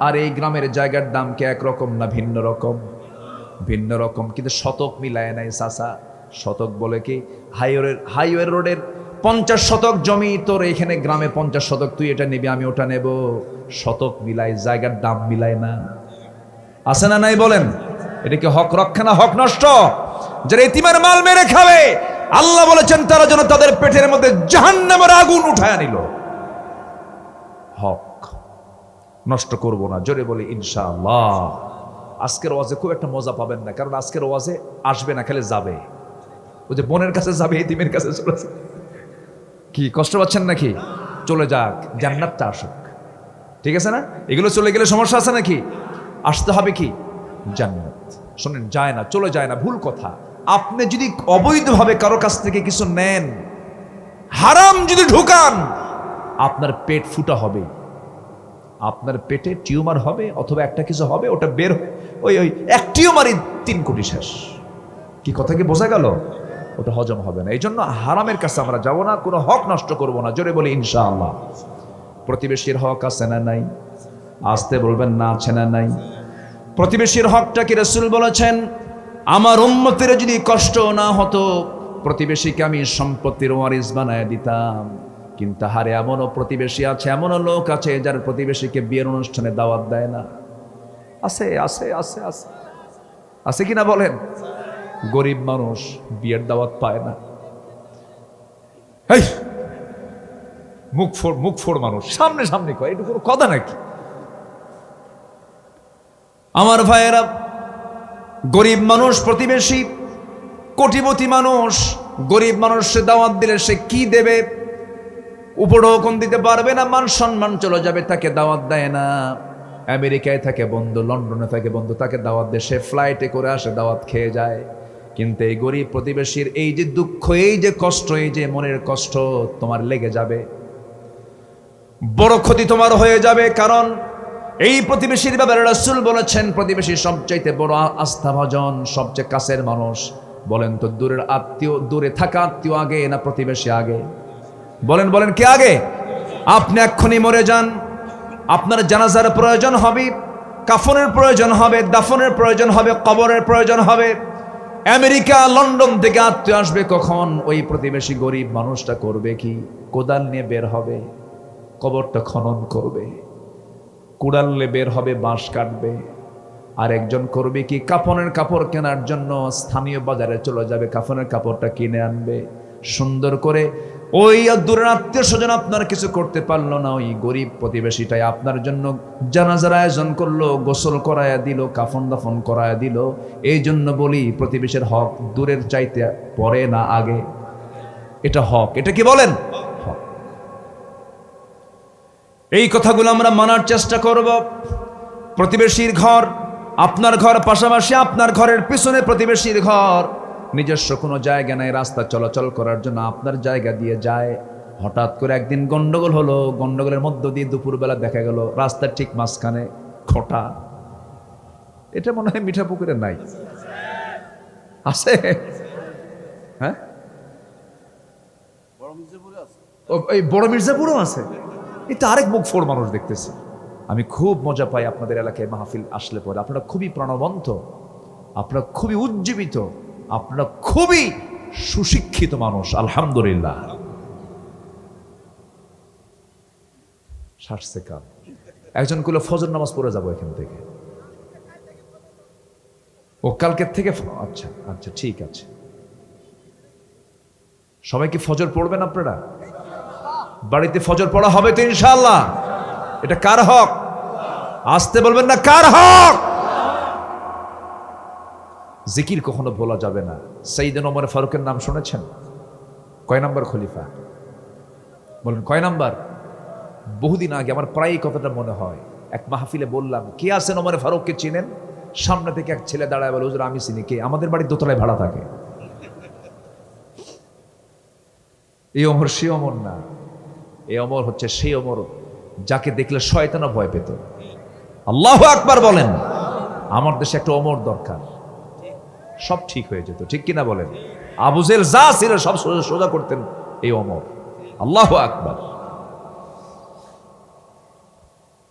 S1: আর এই গ্রামের জায়গার দাম কি একরকম না ভিন্ন রকম? ভিন্ন রকম, কিন্তু শতক মিলায় নাই চাচা। শতক বলে কি? হাইওয়ে রোডের 50 শতক জমি, তোর এখানে গ্রামে 50 শতক, তুই এটা নিবি, আমি ওটা নেব। শতক মিলাই, জায়গার দাম মিলায় না। আছে না নাই বলেন? এটা কি হক রক্ষা না হক নষ্ট? যারা এতিমের মাল মেরে খাবে, আল্লাহ বলেছেন তারা যেন তাদের পেটের মধ্যে জাহান্নামের আগুন উঠায় নিল। হক নষ্ট করব না, জোরে বলি ইনশাআল্লাহ। আজকের ওয়াজে খুব একটা মজা পাবেন না, কারণ আজকের ওয়াজে আসবে না, খেলে যাবে। ওই যে বোনের কাছে যাবে, এতিমের কাছে চলে যাবে। কি কষ্ট পাচ্ছেন নাকি? চলে যাক, জান্নাতটা আসুক, ঠিক আছে না? এগুলো চলে গেলে সমস্যা আছে নাকি? আসতে হবে কি? জান্নাত। শোনেন, যায় না, চলে যায় না, ভুল কথা। আপনি যদি অবৈধভাবে কারো কাছ থেকে কিছু নেন, হারাম যদি ঢুকান, আপনার পেট ফুটা হবে, আপনার পেটে টিউমার হবে, অথবা একটা কিছু হবে, ওটা বের ওই এক টিউমারই 3 কোটি শেষ। কি কথা কি বোঝা গেল? ওটা হজম হবে না। এই জন্য হারামের কাছে আমরা যাব না, কোনো হক নষ্ট করব না, জোরে বলি ইনশাআল্লাহ। প্রতিবেশীর হক আছে না নাই? আসতে বলবেন না, আছে না নাই? প্রতিবেশীর হকটা কি রাসূল বলেছেন, আমার উম্মতের যদি কষ্ট না হতো, প্রতিবেশীকে আমি সম্পত্তির ওয়ারিস বানায় দিতাম। কিন্তু হারে এমনও প্রতিবেশী আছে, এমনও লোক আছে যার প্রতিবেশীকে বিয়ের অনুষ্ঠানে দাওয়াত দেয় না। আছে আছে আছে আছে আছে কিনা বলেন? গরিব মানুষ বিয়ের দাওয়াত পায় না। মুখ ফোড় মানুষ, সামনে সামনে কয়, এটা কোনো কথা নাকি? আমার ভাইয়েরা, গরিব মানুষ প্রতিবেশী, কোটিপতি মানুষ গরিব মানুষকে দাওয়াত দিলে সে কি দেবে? উপঢৌকন দিতে পারবে না, মান সম্মান চলে যাবে, তাকে দাওয়াত দেয় না। আমেরিকায় থাকে বন্ধু, লন্ডনে থাকে বন্ধু, তাকে দাওয়াত দেয়, সে ফ্লাইটে করে আসে, দাওয়াত খেয়ে যায়। কিন্তু এই গরিব প্রতিবেশীর এই যে দুঃখ, এই যে কষ্ট, এই যে মনের কষ্ট তোমার লেগে যাবে, বড় ক্ষতি তোমার হয়ে যাবে। কারণ এই প্রতিবেশীর ব্যাপারে রাসূল বলেছেন, প্রতিবেশী সবচাইতে বড় আস্থাভাজন, সবচেয়ে কাছের মানুষ। বলেন তো, দূরের আত্মীয়, দূরে থাকা আত্মীয় আগে না প্রতিবেশী আগে? বলেন বলেন, কে আগে? আপনি এক্ষুনি মরে যান, আপনার জানাজার প্রয়োজন হবে, কাফনের প্রয়োজন হবে, দাফনের প্রয়োজন হবে, কবরের প্রয়োজন হবে। আমেরিকা, লন্ডন থেকে আত্মীয় আসবে, কখন? ওই প্রতিবেশী গরিব মানুষটা করবে কি? কোদাল নিয়ে বের হবে, কবরটা খনন করবে, কুড়াল নিয়ে বের হবে, বাঁশ কাটবে। আর একজন করবে কি? কাফনের কাপড় কেনার জন্য স্থানীয় বাজারে চলে যাবে, কাফনের কাপড়টা কিনে আনবে, সুন্দর করে ওই দূরের আত্মীয় স্বজন আপনার কিছু করতে পারলো না, ওই গরিব প্রতিবেশীটাই আপনার জন্য জানাজার আয়োজন করলো, গোসল করায়া দিল, কাফন দাফন করায়া দিল। এই জন্য বলি প্রতিবেশীর হক দূরের চাইতে পরে না আগে, এটা হক। এটা কি বলেন? হক। এই কথাগুলো আমরা মানার চেষ্টা করব। প্রতিবেশীর ঘর আপনার ঘর, পাশাপাশি আপনার ঘরের পিছনে প্রতিবেশীর ঘর, নিজস্ব কোনো জায়গা নাই রাস্তা চলাচল করার জন্য, আপনার জায়গা দিয়ে যায়। হঠাৎ করে একদিন গন্ডগোল হলো, গন্ডগোলের মধ্য দিয়ে দুপুরবেলা দেখা গেল রাস্তার ঠিক মাঝখানে খোঁটা। এটা মনে হয় মিঠা পুকুরে নাই, আছে? হ্যাঁ, এই বড় মির্জাপুরও আছে। এটা আরেক মুখ ফোড় মানুষ দেখতেছি। আমি খুব মজা পাই আপনাদের এলাকায় মাহফিল আসলে পরে। আপনারা খুবই প্রাণবন্ত, আপনারা খুবই উজ্জীবিত, আপনারা খুবই সুশিক্ষিত মানুষ, আলহামদুলিল্লাহ। 60 সেকেন্ড। একজন কইল ফজর নামাজ পড়ে যাবো এখান থেকে। ও কালকের থেকে? আচ্ছা আচ্ছা, ঠিক আছে। সবাই কি ফজর পড়বেন আপনারা? বাড়িতে ফজর পড়া হবে তো ইনশাআল্লাহ? এটা কার হক? আসতে বলবেন না, কার হক? জিকির কখনো ভোলা যাবে না। সাইয়েদনা ওমর ফারুকের নাম শুনেছেন? কয় নাম্বার খলিফা বলেন? কয় নাম্বার? বহুদিন আগে আমার প্রায় কথাটা মনে হয়, এক মাহফিলে বললাম, কে আছেন ওমর ফারুককে চিনেন? সামনে থেকে এক ছেলে দাঁড়ায় বলে, হুজুর আমি চিনি। কে? আমাদের বাড়ির দোতলায় ভাড়া থাকে। এই ওমর সে ওমর না, এই ওমর হচ্ছে সেই ওমর যাকে দেখলে শয়তানও ভয় পেত। আল্লাহু আকবার বলেন। আমার দেশে একটা ওমর দরকার, সব ঠিক হয়ে যেত, ঠিক কিনা বলেন? আবু জেল যা ছিল সব সোজা করতেন এই ওমর। আল্লাহু আকবার।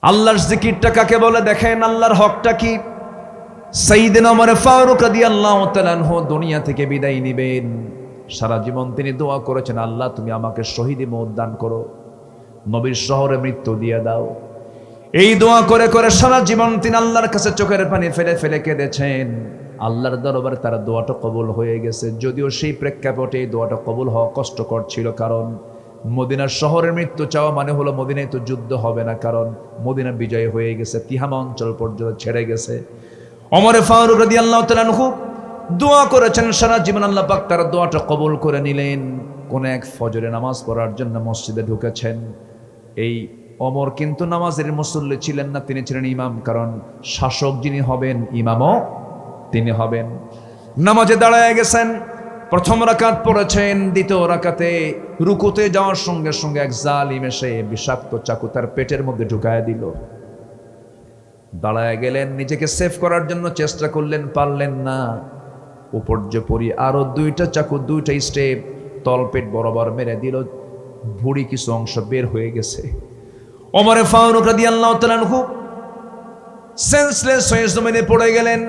S1: আল্লাহর জিকিরটা কাকে বলে দেখেন, আল্লাহর হকটা কি? সাইয়েদনা ওমর ফারুক রাদিয়াল্লাহু তাআলা আনহু দুনিয়া থেকে বিদায় নেবেন, সারা জীবন তিনি দোয়া করেছেন, আল্লাহ তুমি আমাকে শহীদি মওত দান করো, নবীর শহরে মৃত্যু দিয়ে দাও। এই দোয়া করে করে সারা জীবন তিনি আল্লাহর কাছে চোখের পানি ফেলে ফেলে কেঁদেছেন। আল্লাহর দরবারে তার দোয়াটা কবুল হয়ে গেছে, যদিও সেই প্রেক্ষাপটে এই দোয়াটা কবুল হওয়া কষ্টকর ছিল। কারণ মদিনার শহরের মৃত্যু চাওয়া মানে হলো মদিনায় তো যুদ্ধ হবে না, কারণ মদিনা বিজয় হয়ে গেছে, তিহামা অঞ্চল পর্যন্ত ছেড়ে গেছে। ওমর ফারুক রাদিয়াল্লাহু তাআলা আনহু দোয়া করেছেন সারা জীবন, আল্লাহ পাক তার দোয়াটা কবুল করে নিলেন। কোন এক ফজরে নামাজ পড়ার জন্য মসজিদে ঢুকেছেন। এই ওমর কিন্তু নামাজের মুসল্লি ছিলেন না, তিনি ছিলেন ইমাম। কারণ শাসক যিনি হবেন, ইমামও তিনি হবেন। নামাজে দাঁড়ায় গেছেন, প্রথম রাকাত পড়েছেন, দ্বিতীয় রাকাতে রুকুতে যাওয়ার সঙ্গে সঙ্গে এক জালিম এসে বিষাক্ত চাকু তার পেটের মধ্যে ঢুকায় দিল। দাঁড়ায় গেলেন, নিজেকে সেভ করার জন্য চেষ্টা করলেন, পারলেন না। উপর্যপরি আরো দুইটা চাকু, দুইটা স্টেপ তলপেট বরাবর মেরে দিল, ভুঁড়ি কিছু অংশ বের হয়ে গেছে। ওমর ফারুক রাদিয়াল্লাহু তাআলা আনহু সেন্সলেস হয়ে জমিনে পড়ে গেলেন।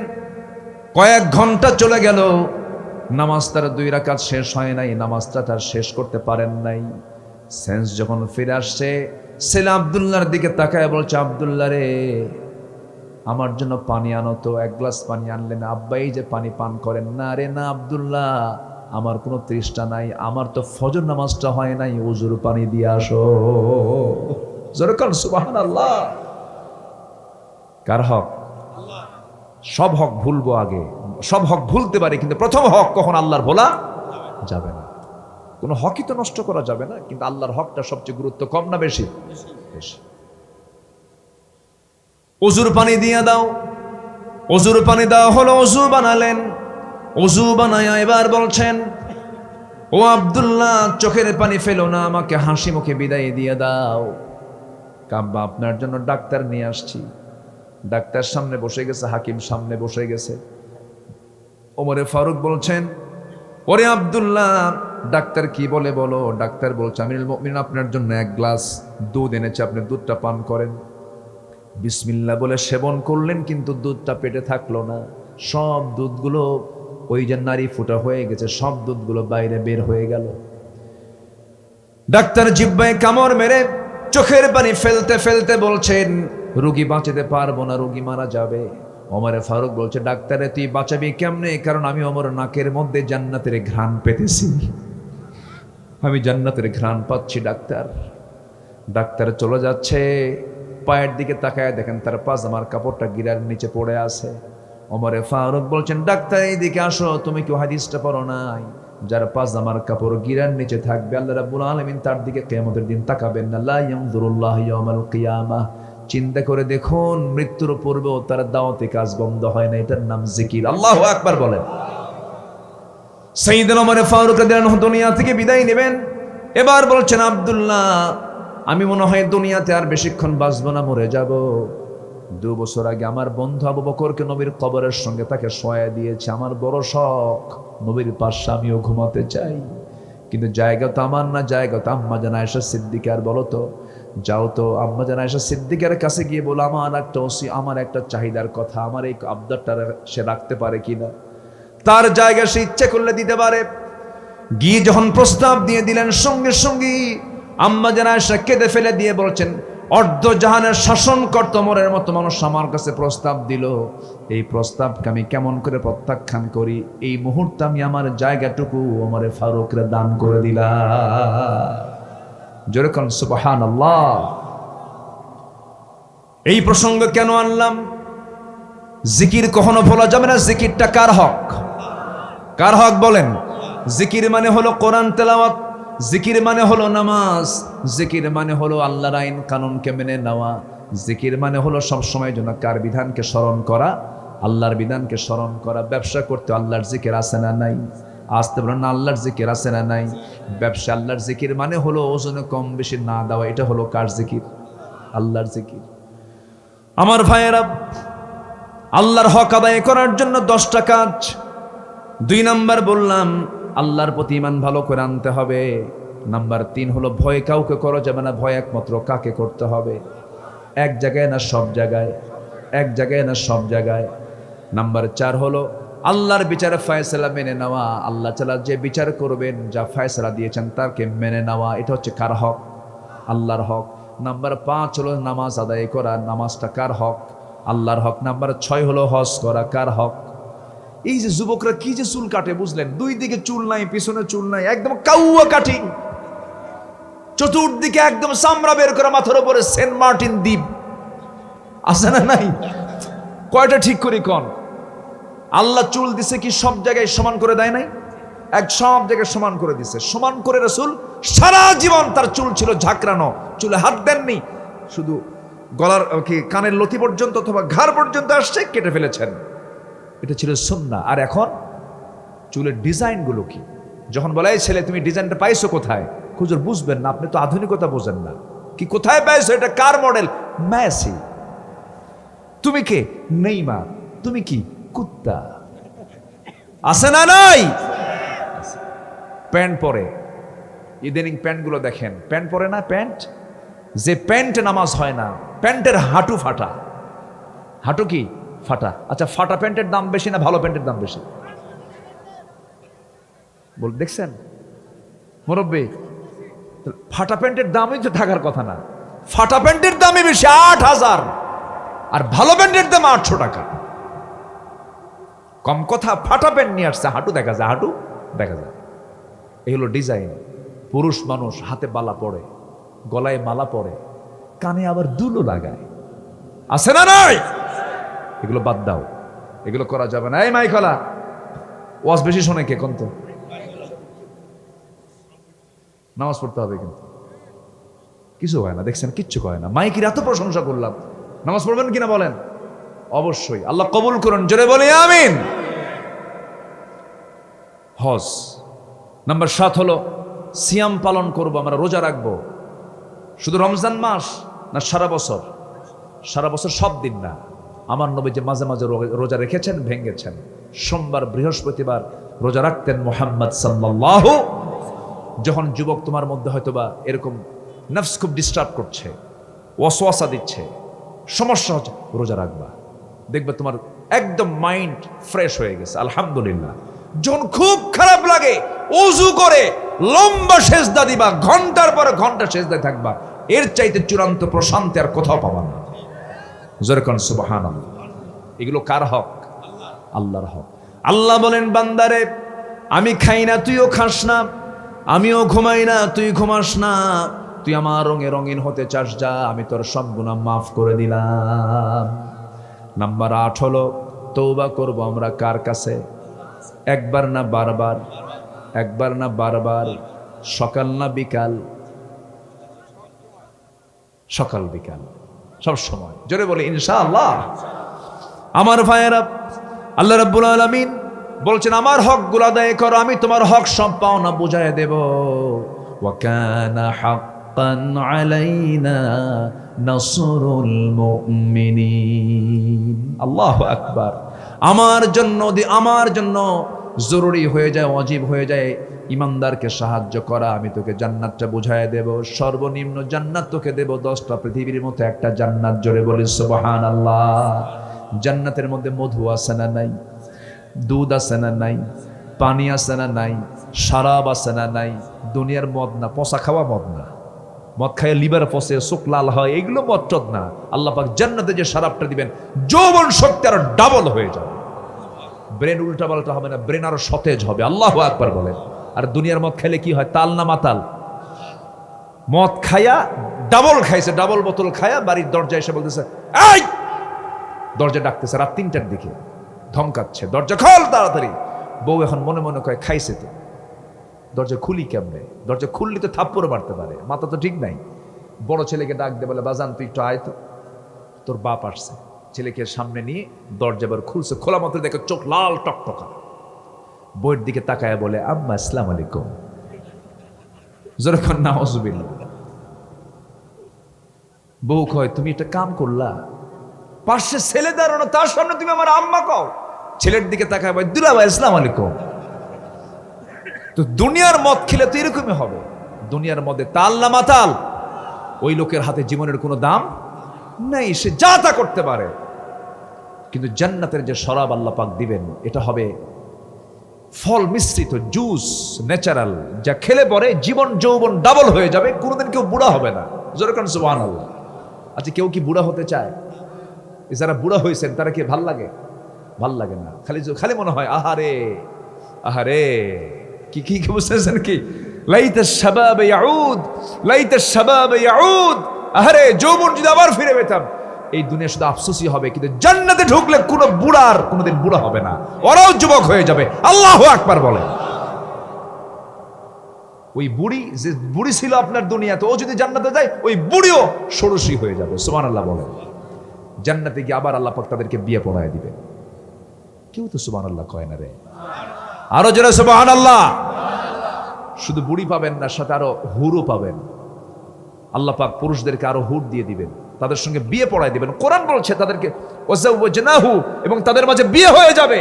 S1: কয়েক ঘন্টা চলে গেল, নামাজ তার 2 রাকাত শেষ হয় নাই, নামাজটা তার শেষ করতে পারেন নাই। সেন্স যখন ফিরে আসছে, ছেলে আব্দুল্লাহর দিকে তাকায় বলছে, আব্দুল্লাহ রে, আমার জন্য পানি আনো তো। 1 গ্লাস পানি আনলেন। আব্বা এই যে পানি পান করেন না। রে না আব্দুল্লাহ, আমার কোনো তৃষ্ণা নাই, আমার তো ফজর নামাজটা হয় নাই, ওযুর পানি দিয়ে আসো। জোরে কান সুবহানাল্লাহ। কার হক? সব হক ভুলবো আগে, সব হক ভুলতে পারি, কিন্তু প্রথম হক কখন আল্লাহর ভোলা যাবে না। কোনো হকই তো নষ্ট করা যাবে না, কিন্তু আল্লাহর হকটা সবচেয়ে গুরুত্ব কম না বেশি? বেশি। ওযুর পানি দিয়ে দাও। ওযুর পানি দেওয়া হলো, ওযু বানালেন। ওযু বানায়া এবার বলছেন, ও আব্দুল্লাহ, চোখের পানি ফেলো না, আমাকে হাসি মুখে বিদায় দিয়ে দাও। কাব্বা আপনার জন্য ডাক্তার নিয়ে আসছি। ডাক্তার সামনে বসে গেছে, হাকিম সামনে বসে গেছে। ওমর ফারুক বলছেন, ওরে আব্দুল্লাহ, ডাক্তার কি বলে বলো? ডাক্তার বলছে, আমিরুল মুমিনিন আপনার জন্য 1 গ্লাস দুধ এনেছে, আপনি দুধটা পান করেন। বিসমিল্লাহ বলে সেবন করলেন, কিন্তু দুধটা পেটে থাকলো না। সব দুধগুলো ওই যে নারী ফুটা হয়ে গেছে, সব দুধগুলো বাইরে বের হয়ে গেল। ডাক্তার জিহ্বায় কামড় মেরে চোখের পানি ফেলতে ফেলতে বলছেন, রোগী বাঁচাতে পারবো না, রোগী মারা যাবে। ওমর ফারুক বলছে, ডাক্তারে তুই বাঁচাবি কেমনে? কারণ আমি ওমর নাকের মধ্যে জান্নাতের ঘ্রাণ পেতেছি। আমি জান্নাতের ঘ্রাণ পাচ্ছি। ডাক্তার চলে যাচ্ছে, পায়ের দিকে তাকায় দেখেন তার পাজামার কাপড়টা গিরার নিচে পড়ে আছে। ওমরে ফারুক বলছেন, ডাক্তার এইদিকে আসো, তুমি কি হাদিসটা পড়ো নাই? যার পাজামার কাপড় গিরার নিচে থাকবে আল্লাহ রাব্বুল আলামিন তার দিকে কিয়ামতের দিন তাকাবেন না। লা ইয়ানজুরুল্লাহু ইয়াওমাল কিয়ামাহ। চিন্তা করে দেখুন, মৃত্যুর পূর্বেও তার দাওয়াতি কাজ বন্ধ হয় না। এটার নাম জিকির। আল্লাহু আকবার বলেন। সাইয়েদনা ওমর ফারুক রাদিয়াল্লাহু আনহু দুনিয়া থেকে বিদায় নেবেন। এবার বলছেন, আব্দুল্লাহ, আমি মনে হয় দুনিয়াতে আর বেশিক্ষণ বাঁচব না, মরে যাব। 2 বছর আগে আমার বন্ধু আবু বকরকে নবীর কবরের সঙ্গে তাকে শোয়া দিয়েছে। আমার বড় শখ, নবীর পাশে আমিও ঘুমাতে চাই, কিন্তু জায়গা তো আমার না, জায়গা তো আম্মা জান আয়েশা সিদ্দিকার। বলো তো, যাও তো আম্মা জান আয়েশা সিদ্দিকার কাছে গিয়ে বলো, আমার একটা চাহিদার কথা, আমার এই আবদারটা সে রাখতে পারে কিনা। তার জায়গা সে ইচ্ছে করলে দিতে পারে। গিয়ে যখন প্রস্তাব দিয়ে দিলেন, সঙ্গে সঙ্গে আম্মা জান আয়েশা কেঁদে ফেলে দিয়ে বলছেন, অর্ধ জাহানের শাসন করত ওমরের মতো মানুষ আমার কাছে প্রস্তাব দিল, এই প্রস্তাবকে আমি কেমন করে প্রত্যাখ্যান করি? এই মুহূর্তে আমি আমার জায়গাটুকু ওমরে ফারুকরে দান করে দিলাম। জোরে কোন সুবহানাল্লাহ। এই প্রসঙ্গ কেন আনলাম? জিকির কখনো ভোলা যাবে না। জিকিরটা কার হক? কার হক বলেন? জিকির মানে হলো কোরআন তেলাওয়াত, জিকির মানে হলো নামাজ, জিকির মানে হলো আল্লাহর আইন কানুনকে মেনে নেওয়া, জিকির মানে হলো সবসময় জন্য কার বিধানকে স্মরণ করা? আল্লাহর বিধানকে স্মরণ করা। ব্যবসা করতে আল্লাহর জিকির আছে না নাই? আসতে বলেন না, আল্লাহর জিকির আছে না নাই? ব্যবসা আল্লাহর জিকির মানে হলো ওজনে কম বেশি না দেওয়া। এটা হলো কার জিকির? আল্লাহর জিকির। আমার ভাইয়েরা, আল্লাহর হক আদায় করার জন্য 10টা কাজ। 2 নাম্বার বললাম, আল্লাহর প্রতি ঈমান ভালো করে আনতে হবে। নাম্বার 3 হলো ভয় কাউকে করা যাবে না, ভয় একমাত্র কাকে করতে হবে? এক জায়গায় না সব জায়গায়? এক জায়গায় না সব জায়গায়? নাম্বার 4 হলো আল্লাহর বিচারে ফয়সালা মেনে নেওয়া। আল্লাহ তাআলা যে বিচার করবেন, যা ফয়সালা দিয়েছেন তাকে মেনে নেওয়া। এটা হচ্ছে কার হক? আল্লাহর হক। নাম্বার 5 হলো নামাজ আদায় করা। নামাজটা কার হক? আল্লাহর হক। নাম্বার 6 হলো হজ করা। কার হক? এই যে যুবকরা কি যে চুল কাটে, বুঝলেন? 2 দিকে চুল নাই, পিছনে চুল নাই, একদম কাউয়া কাটিং। চতুর্দিকে একদম চামড়া বের করা, মাথার উপরে সেন্ট মার্টিন দ্বীপ আছে না নাই? কয়টা ঠিক করি কোন? আল্লাহ চুল দিছে কি সব জায়গায় সমান করে দেয় নাই? সব জায়গায় সমান করে দিছে। সমান করে রাসূল সারা জীবন তার চুল ছিল ঝাঁকড়ানো, চুলে হাত দেননি, শুধু গলার কি কানের লতি পর্যন্ত অথবা ঘাড় পর্যন্ত আসছে, কেটে ফেলেছেন। এটা ছিল সুন্নাহ। আর এখন চুলের ডিজাইনগুলো কি? যখন বলে, এই ছেলে তুমি ডিজাইনটা পাইছো কোথায়? হুজুর বুঝবেন না, আপনি তো আধুনিকতা বোঝেন না। কি কোথায় পাইছো? এটা কার মডেল? মেসি। তুমি কে? নেইমার। তুমি কি? কুত্তা। আছে না নাই? প্যান্ট পরে, ইদানিং প্যান্টগুলো দেখেন, প্যান্ট পরে না, প্যান্ট যে প্যান্টে নামাজ হয় না, প্যান্টের হাঁটু ফাটা। হাঁটু কি ফাটা? আচ্ছা, ফাটা প্যান্টের দাম বেশি না ভালো প্যান্টের দাম বেশি? বল, দেখছেন মুরব্বী? ফাটা প্যান্টের দামই তো থাকার কথা না। ফাটা প্যান্টের দামই বেশি, 8,000, আর ভালো প্যান্টের দাম 800 টাকা। কম কথা, ফাটা প্যান্ট নিয়ে আসছে, হাঁটু দেখা যায়, হাঁটু দেখা যায়। এই হলো ডিজাইন। পুরুষ মানুষ হাতে বালা পরে, গলায় মালা পরে, কানে আবার দুলো লাগায়, আছে না নাই? এগুলো বাদ দাও, এগুলো করা যাবে না। এই মাইকলা ওয়াজ বেশি শোনে কে কোন? তো নামাজ পড়তে হবে, কিন্তু কিছু হয় না, দেখছেন কিচ্ছু হয় না। মাইকের এত প্রশংসা করলাম, নামাজ পড়বেন কিনা বলেন? অবশ্যই। আল্লাহ কবুল করুন, জোরে বলি আমিন। হজ। নাম্বার 7 হলো সিয়াম পালন করব, আমরা রোজা রাখবো। শুধু রমজান মাস না, সারা বছর? সারা বছর, সব দিন না। আমার নবী যে মাঝে মাঝে রোজা রেখেছেন, ভেঙেছেন। সোমবার, বৃহস্পতিবার রোজা রাখতেন মুহাম্মদ সাল্লাল্লাহু। যখন যুবক তোমার মধ্যে হয়তোবা এরকম নফস খুব ডিস্টার্ব করছে, ওয়াসওয়াসা দিচ্ছে, সমস্যা হচ্ছে, রোজা রাখবা, দেখবে তোমার একদম মাইন্ড ফ্রেশ হয়ে গেছে। আলহামদুলিল্লাহ। যখন খুব খারাপ লাগে, ওযু করে লম্বা সেজদা দিবা, ঘন্টার পর ঘন্টা সেজদায় থাকবা, এর চাইতে চূড়ান্ত প্রশান্তি আর কোথাও পাবা না। জোরে কোন সুবহানাল্লাহ। এগুলো কার হক? আল্লাহর হক। আল্লাহ বলেন, বান্দারে আমি খাই না, তুইও খাস না, আমিও ঘুমাই না, তুই ঘুমাস না, তুই আমার রঙে রঙিন হতে চাস, যা, আমি তোর সব গুনাহ মাফ করে দিলাম। নাম্বার 8 হলো তওবা করব আমরা কার কাছে? একবার না বারবার, একবার না বারবার, সকাল না বিকাল, সকাল বিকাল সব সময়, জোরে বলি ইনশাআল্লাহ। আমার ভাইয়েরা, আল্লাহ রাব্বুল আলামিন বলছেন আমার হকগুলো আদায় করো, আমি তোমার হক সব পাওনা বুঝায় দেব। ওয়া কানা হাক্কান আলাইনা নাসরুল মুমিনিন। আল্লাহু আকবার। আমার জন্য জরুরি হয়ে যায়, ওয়াজিব হয়ে যায় ইমানদারকে সাহায্য করা। আমি তোকে জান্নাতটা বুঝায় দেব, সর্বনিম্ন জান্নাত তোকে দেব 10টা পৃথিবীর মতো একটা জান্নাত। জোরে বলি সুবহানাল্লাহ। জান্নাতের মধ্যে মধু আছে না নাই? দুধ আছে না নাই? পানি আছে না নাই? শরাব আছে না নাই? দুনিয়ার মদ না, পচা খাওয়া মদ না, মদ খাইয়ে লিভার পচে, চোখ লাল হয়, এগুলো মদ টদ না। আল্লাহ পাক জান্নাতে যে শরাবটা দিবেন, যৌবন শক্তি আরো ডাবল হয়ে যাবে, ব্রেন উল্টা পাল্টা হবে না, ব্রেন আরো সতেজ হবে। আল্লাহু আকবার বলেন। আর দুনিয়ার মদ খাইলে কি হয়? তাল না মাতাল? মদ খায়া ডাবল খাইছে, ডাবল বোতল খায়া বাড়ির দরজা এসে বলতেছে, এই, দরজা ডাকতেছে রাত 3টার দিকে, ধমকাচ্ছে, দরজা খোল তাড়াতাড়ি। বউ এখন মনে মনে কয় খাইছে তো, দরজা খুলি কেমনে? দরজা খুললি তো থাপ্পড় মারতে পারে, মাথা তো ঠিক নাই। বড় ছেলেকে ডাক দে, বলে বাজান তুই একটু আয় তো, তোর বাপ আসছে। ছেলেকে সামনে নিয়ে দরজা বার খুলছে, খোলা মাত্র দেখে চোখ লাল টকটকা। বউয়ের দিকে তাকায় বলে, আম্মা আসসালামু আলাইকুম। যখন নাউজুবিল্লাহ। বউ কয়, তুমি একটা কাম করলা, পাশে ছেলে দাঁড়ানো, তার সামনে তুমি আমার আম্মা কও। ছেলের দিকে তাকায় ভাই, দুলা ভাই আসসালামু আলাইকুম। তো দুনিয়ার মদ খেলে তো এরকমই হবে। দুনিয়ার মধ্যে তাল না মাতাল, ওই লোকের হাতে জীবনের কোনো দাম নাই, সে যা তা করতে পারে। কিন্তু জান্নাতের যে শরাব আল্লাহ পাক দিবেন, এটা হবে ফল মিশ্রিত জুস, ন্যাচারাল, যা খেলে পরে জীবন যৌবন ডাবল হয়ে যাবে, কোনোদিন কেউ বুড়া হবে না। জোরে কোন সুবহানাল্লাহ। আচ্ছা, কেউ কি বুড়া হতে চায়? যারা বুড়া হয়েছেন তারা কি ভাল লাগে? ভাল লাগে না, খালি মনে হয় আহারে আহারে, কি কি বুঝতেছেন কি? লাইতা শাবাব ইয়াউদ, লাইতা শাবাব ইয়াউদ, আহারে যৌবন যদি আবার ফিরে পেতাম। এই দুনিয়া শুধু আফসোসই হবে, কিন্তু জান্নাতে ঢুকলে কোনো বুড়ার কোনোদিন বুড়া হবে না, ওরাও যুবক হয়ে যাবে। আল্লাহু আকবার বলে। ওই বুড়ি যে বুড়ি ছিল আপনার দুনিয়াতে, ও যদি জান্নাতে যায়, ওই বুড়িও ষোড়শী হয়ে যাবে। সুবহানাল্লাহ বলে। জান্নাতে গিয়ে আবার আল্লাহ পাক তাদেরকে বিয়ে পড়ায় দিবে। কেউ তো সুবহানাল্লাহ কয় না রে, আরো জোরে সুবহানাল্লাহ। শুধু বুড়ি পাবেন না, সাথে আরো হুরও পাবেন। আল্লাহ পাক পুরুষদেরকে আরো হুর দিয়ে দিবেন, তাদের সঙ্গে বিয়ে পড়ায় দিবেন। কোরআন বলছে তাদেরকে ওয়াজাওয়াজনাহু, এবং তাদের মাঝে বিয়ে হয়ে যাবে,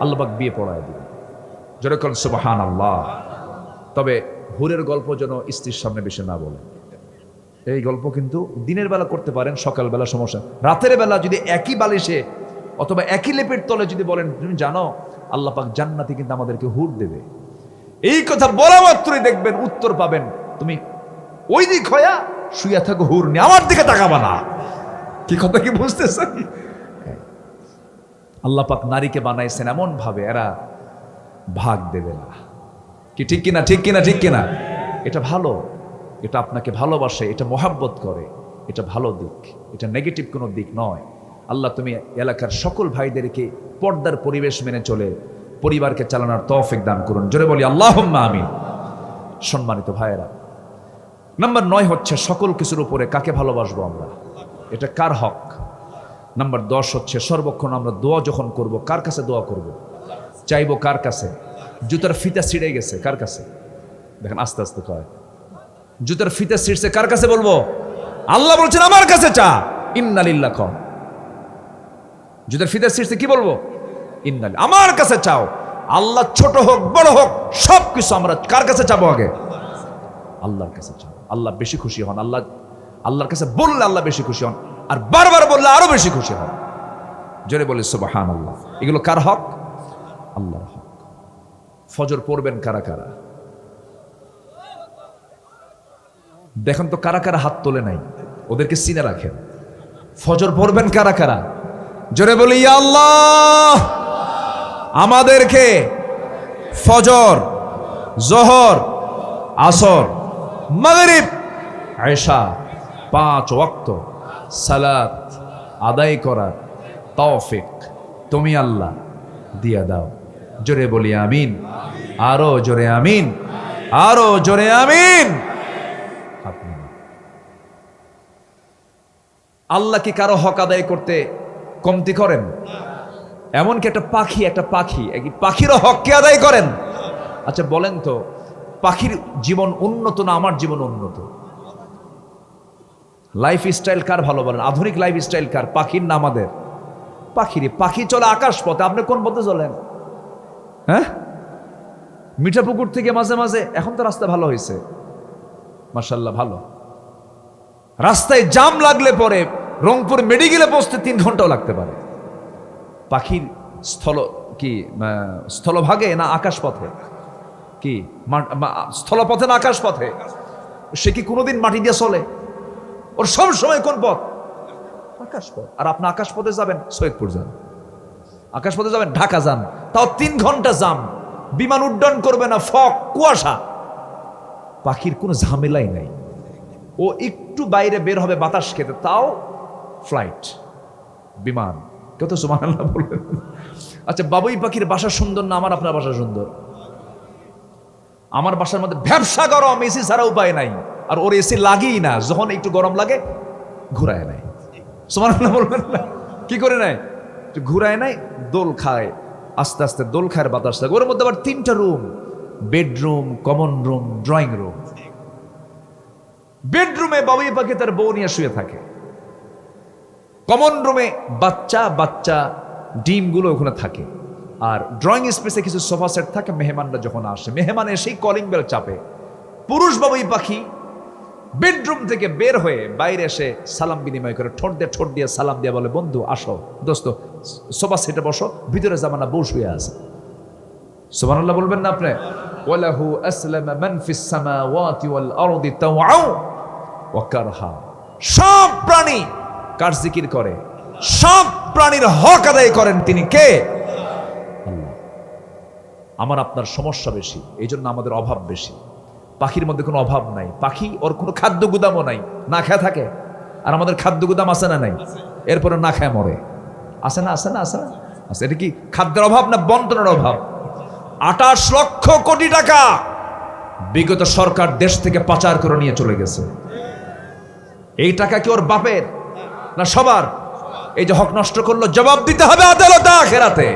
S1: আল্লাহ পাক বিয়ে পড়ায় দিবেন। জোরে কোন সুবহানাল্লাহ। তবে হুরের গল্প যেন স্ত্রীর সামনে বেশি না বলেন। এই গল্প কিন্তু দিনের বেলা করতে পারেন, সকালবেলা সমস্যা। রাতের বেলা যদি একই বালিশে অথবা একই লেপের তলে যদি বলেন, তুমি জানো আল্লাহ পাক জান্নাতে কিন্তু আমাদেরকে হুর দেবে, এই কথা বলা মাত্রই দেখবেন উত্তর পাবেন, তুমি ওই দিক হইয়া শুয়ে থাকো, হুর নিয়ে আমার দিকে তাকাবা না। কি কথা কি বুঝতেছেন? আল্লাহ পাক নারীকে বানাইছেন এমন ভাবে, এরা ভাগ দেবে না। কি ঠিক কিনা? ঠিক কিনা? ঠিক কিনা? এটা ভালো, এটা আপনাকে ভালোবাসে, এটা মোহাব্বত করে, এটা ভালো দিক, এটা নেগেটিভ কোনো দিক নয়। আল্লাহ তুমি এলাকার সকল ভাইদেরকে পর্দার পরিবেশ মেনে চলে পরিবারকে চালানোর তৌফিক দান করুন। জোরে বলি আল্লাহুম্মা আমিন। সম্মানিত ভাইয়েরা, নাম্বার 9 হচ্ছে সকল কিছুর উপরে কাকে ভালোবাসবো আমরা, এটা কার হক। নাম্বার 10 হচ্ছে সর্বক্ষণ আমরা দোয়া যখন করব, কার কাছে দোয়া করব? চাইবো কার কাছে? জুতার ফিতা ছিঁড়ে গেছে, কার কাছে? দেখেন আস্তে আস্তে কয়, জুতার ফিতা ছিঁড়ছে, কার কাছে বলবো? আল্লাহ বলছেন আমার কাছে চা। ইন্না লিল্লাহ কম। জুতার ফিতা ছিঁড়ছে, কি বলবো? ইন্না, আমার কাছে চাও। আল্লাহ ছোট হোক বড় হোক সবকিছু আমরা কার কাছে চাবো? আগে আল্লাহর কাছে চাও। আল্লাহ বেশি খুশি হন। আল্লাহর কাছে বললে আল্লাহ বেশি খুশি হন, আর বারবার বললে আরো বেশি খুশি হন। জোরে বলে সুবহানাল্লাহ। এগুলো কার হক? আল্লাহর হক। ফজর পড়বেন কারা কারা? দেখেন তো কারা কারা হাত তোলে নাই, ওদেরকে চিনে রাখেন। ফজর পড়বেন কারা কারা? জোরে বলি ইয়া আল্লাহ, আমাদেরকে ফজর, জোহর, আসর, মাগরিব, এশা, 5 ওয়াক্ত সালাত আদায় করার তৌফিক তুমি আল্লাহ দিয়া দাও। জোরে বলি আমিন, আরো জোরে আমিন, আরো জোরে আমিন। আল্লাহ কি কারো হক আদায় করতে কমতি করেন? এমনকি একটা পাখিরও হককে আদায় করেন। আচ্ছা বলেন তো, পাখির জীবন উন্নত না আমার জীবন উন্নত? লাইফ স্টাইল কার ভালো বলেন? আধুনিক লাইফ স্টাইল কার? পাখির না আমাদের? পাখি চলে আকাশ পথে, আপনি কোন পথে চলেন? হ্যাঁ, মিঠাপুকুর থেকে মাঝে মাঝে, এখন তো রাস্তা ভালো হয়েছে মাশাআল্লাহ, ভালো রাস্তায় জাম লাগলে পরে রংপুর মেডিকেলে পৌঁছতে 3 ঘন্টাও লাগতে পারে। পাখির স্থলভাগে না আকাশ পথে? কি স্থলপথে না আকাশ পথে? সে কি কোনোদিন মাটি দিয়ে চলে? ওর সব সময় কোন পথ? আকাশ পথ। আর আপনি আকাশ পথে যাবেন, সৈয়দপুর যান, আকাশ পথে যাবেন ঢাকা যান, তাও 3 ঘন্টা জাম, বিমান উড্ডয়ন করবে না, ফগ কুয়াশা। পাখির কোনো ঝামেলাই নাই, ও একটু বাইরে বের হবে বাতাস খেতে, তাও ফ্লাইট, বিমান। কেউ তো সুবহানাল্লাহ বলবেন। আচ্ছা, বাবুই পাখির বাসা সুন্দর না আমার আপনার বাসা সুন্দর? আমার বাসার মধ্যে ব্যবসা গরম, এসি ছাড়া উপায় নাই, আর ওর এসি লাগেই না, যখন একটু গরম লাগে ঘুরায় নাই। সুবহানাল্লাহ বলবেন না? কি করে নাই? ঘুরায় নাই, দোল খায়, আস্তে আস্তে দোল খায়ের বাতাস লাগে। ওর মধ্যে আবার 3টা room, bedroom, common room, drawing room. বেডরুমে বাবুই পাখি তার বউ নিয়ে শুয়ে থাকে, কমন রুমে বাচ্চা ডিমগুলো ওখানে থাকে, আর ড্রয়িং স্পেসে কিছু সোফা সেট থাকে। মেহমানরা যখন আসে, মেহমান এসেই কলিং বেল চাপে, পুরুষ বাবুই পাখি বেডরুম থেকে বের হয়ে বাইরে এসে সালাম বিনিময় করে, ঠোঁট দিয়ে সালাম দিয়ে বলে, বন্ধু আসো, দোস্ত সোফা সেটে বসো, ভিতরে জামানা বউ শুয়ে আছে। সুবহানাল্লাহ বলবেন না আপনি? ওয়ালাহু আসলামা মান ফিস সামাওয়াতি ওয়াল আরদি তাওআউ ওয়া কারহা। সব প্রাণী কার জিকির করে? সব প্রাণীর হক আদায় করেন তিনি কে? আল্লাহ। আমার আপনার সমস্যা বেশি, এই জন্য আমাদের অভাব বেশি। পাখির মধ্যে কোনো অভাব নাই, পাখি ওর কোনো খাদ্য গুদামও নাই, না খেয়ে থাকে। আর আমাদের খাদ্য গুদাম আছে না নাই? এরপরে না খেয়ে মরে, আছে না? আছে। এটা কি খাদ্যের অভাব না বন্টনের অভাব? 28 লক্ষ কোটি টাকা বিগত সরকার দেশ থেকে পাচার করে নিয়ে চলে গেছে। এই টাকা কি ওর বাপের না সবার? এই যে হক নষ্ট করলো, জবাব দিতে হবে আদালতে আখিরাতে।